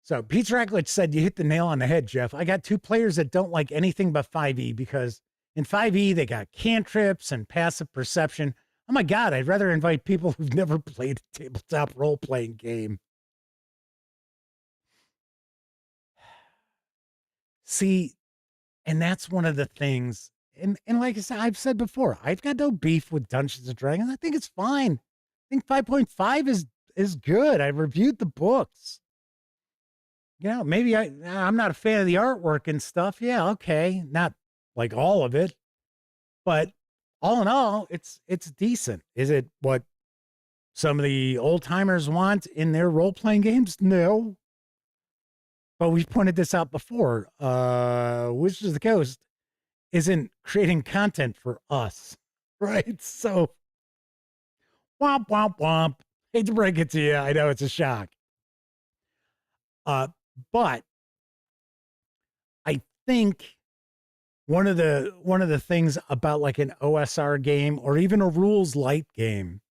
So Pete Rackledge said, you hit the nail on the head, Jeff. I got two players that don't like anything but 5e because in 5e, they got cantrips and passive perception. Oh my God, I'd rather invite people who've never played a tabletop role-playing game. See, and that's one of the things, and like I said, I've said before, I've got no beef with Dungeons & Dragons. I think it's fine. I think 5.5 is good. I reviewed the books. Maybe I'm not a fan of the artwork and stuff. Yeah, okay. Not like all of it. But all in all, it's decent. Is it what some of the old timers want in their role-playing games? No. But we've pointed this out before. Wizards of the Coast isn't creating content for us, right? So, womp, womp, womp. Hate to break it to you. I know it's a shock. But I think one of the things about like an OSR game or even a rules light game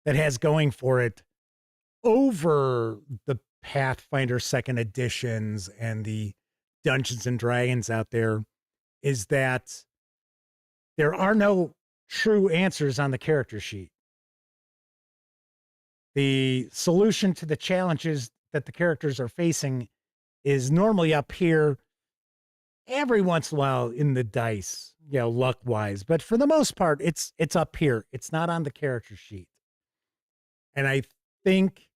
that has going for it over the Pathfinder second editions and the Dungeons and Dragons out there is that there are no true answers on the character sheet. The solution to the challenges that the characters are facing is normally up here every once in a while in the dice, luck wise. But for the most part, it's up here. It's not on the character sheet. And I think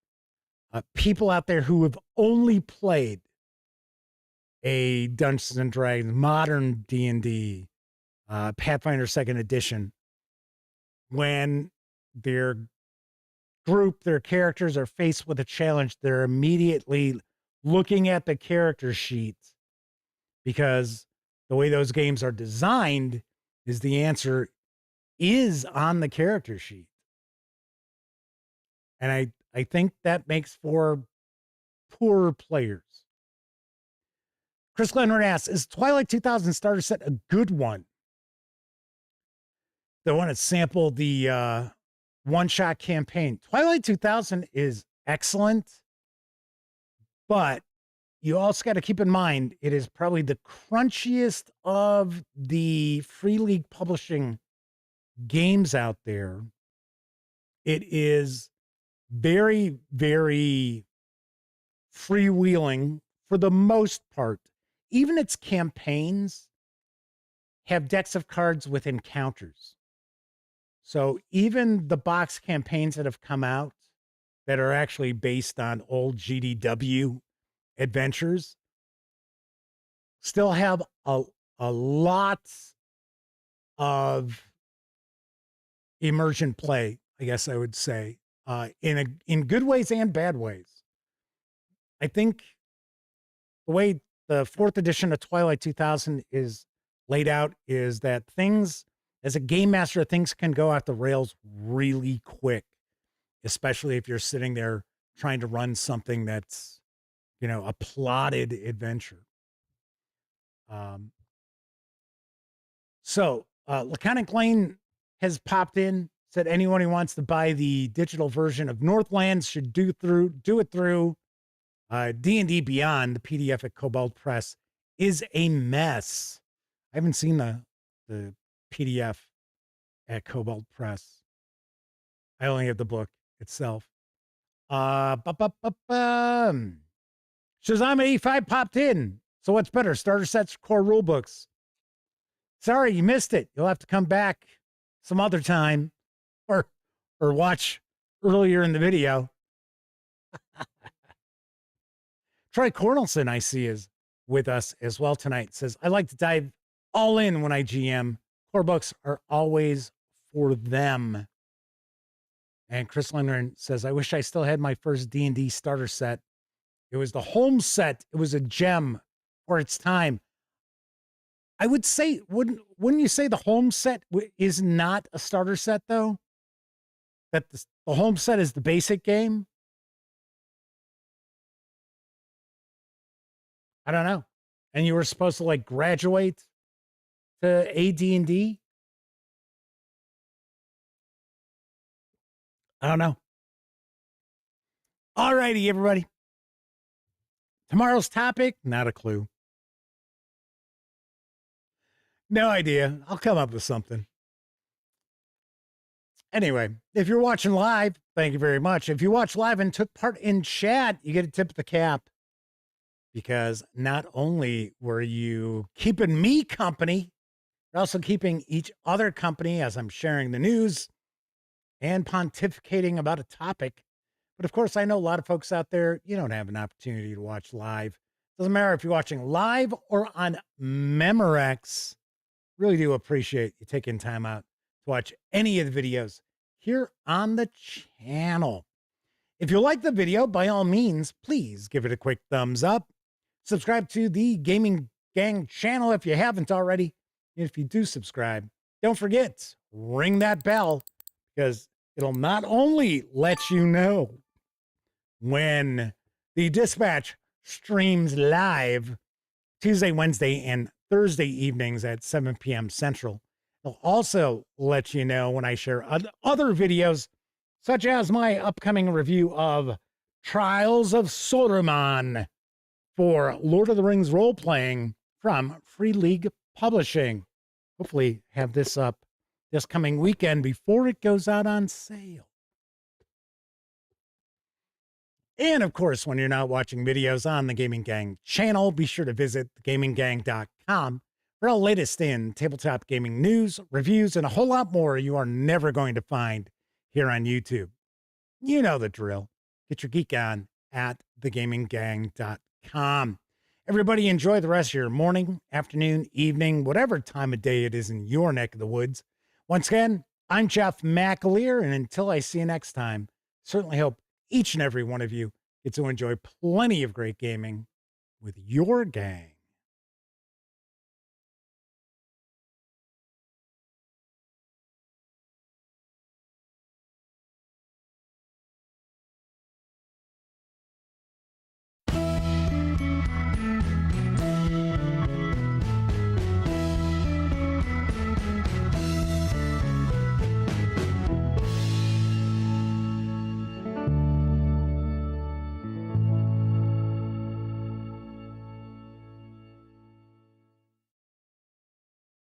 people out there who have only played a Dungeons and Dragons, modern D&D, Pathfinder second edition, when they're group, their characters are faced with a challenge, they're immediately looking at the character sheet, because the way those games are designed is the answer is on the character sheet. And I think that makes for poor players. Chris Leonard asks, is Twilight 2000 starter set a good one? The one that sampled the one-shot campaign. Twilight 2000 is excellent, but you also got to keep in mind it is probably the crunchiest of the Free League publishing games out there. It is very, very freewheeling for the most part. Even its campaigns have decks of cards with encounters. So even the box campaigns that have come out that are actually based on old GDW adventures still have a lot of immersion play, I guess I would say, in good ways and bad ways. I think the way the 4th edition of Twilight 2000 is laid out is that things, as a game master, things can go off the rails really quick, especially if you're sitting there trying to run something that's, you know, a plotted adventure. So Laconic Lane has popped in, said anyone who wants to buy the digital version of Northlands should do it through D&D Beyond. The PDF at Cobalt Press is a mess. I haven't seen the PDF at Cobalt Press. I only have the book itself. Shazam 85 popped in. So what's better, starter sets, core rule books? Sorry, you missed it. You'll have to come back some other time or watch earlier in the video. Troy Cornelson, I see, is with us as well tonight. Says, I like to dive all in when I GM. Core books are always for them. And Chris Leonard says, I wish I still had my first D&D starter set. It was the home set. It was a gem for its time. I would say, wouldn't you say the home set is not a starter set, though? That the home set is the basic game? I don't know. And you were supposed to like graduate to AD&D? I don't know. All righty, everybody. Tomorrow's topic, not a clue. No idea. I'll come up with something. Anyway, if you're watching live, thank you very much. If you watch live and took part in chat, you get a tip of the cap. Because not only were you keeping me company, you're also keeping each other company as I'm sharing the news and pontificating about a topic. But of course, I know a lot of folks out there, you don't have an opportunity to watch live. Doesn't matter if you're watching live or on Memorex. Really do appreciate you taking time out to watch any of the videos here on the channel. If you like the video, by all means, please give it a quick thumbs up. Subscribe to the Gaming Gang channel if you haven't already. And if you do subscribe, don't forget, ring that bell, because it'll not only let you know when the Dispatch streams live Tuesday, Wednesday, and Thursday evenings at 7 p.m. Central. It'll also let you know when I share other videos, such as my upcoming review of Trials of Soderman for Lord of the Rings role-playing from Free League Publishing. Hopefully have this up this coming weekend before it goes out on sale. And of course, when you're not watching videos on the Gaming Gang channel, be sure to visit thegaminggang.com for all latest in tabletop gaming news, reviews, and a whole lot more you are never going to find here on YouTube. You know the drill. Get your geek on at thegaminggang.com. Everybody enjoy the rest of your morning, afternoon, evening, whatever time of day it is in your neck of the woods. Once again, I'm Jeff McAleer, and until I see you next time, Certainly hope each and every one of you get to enjoy plenty of great gaming with your gang.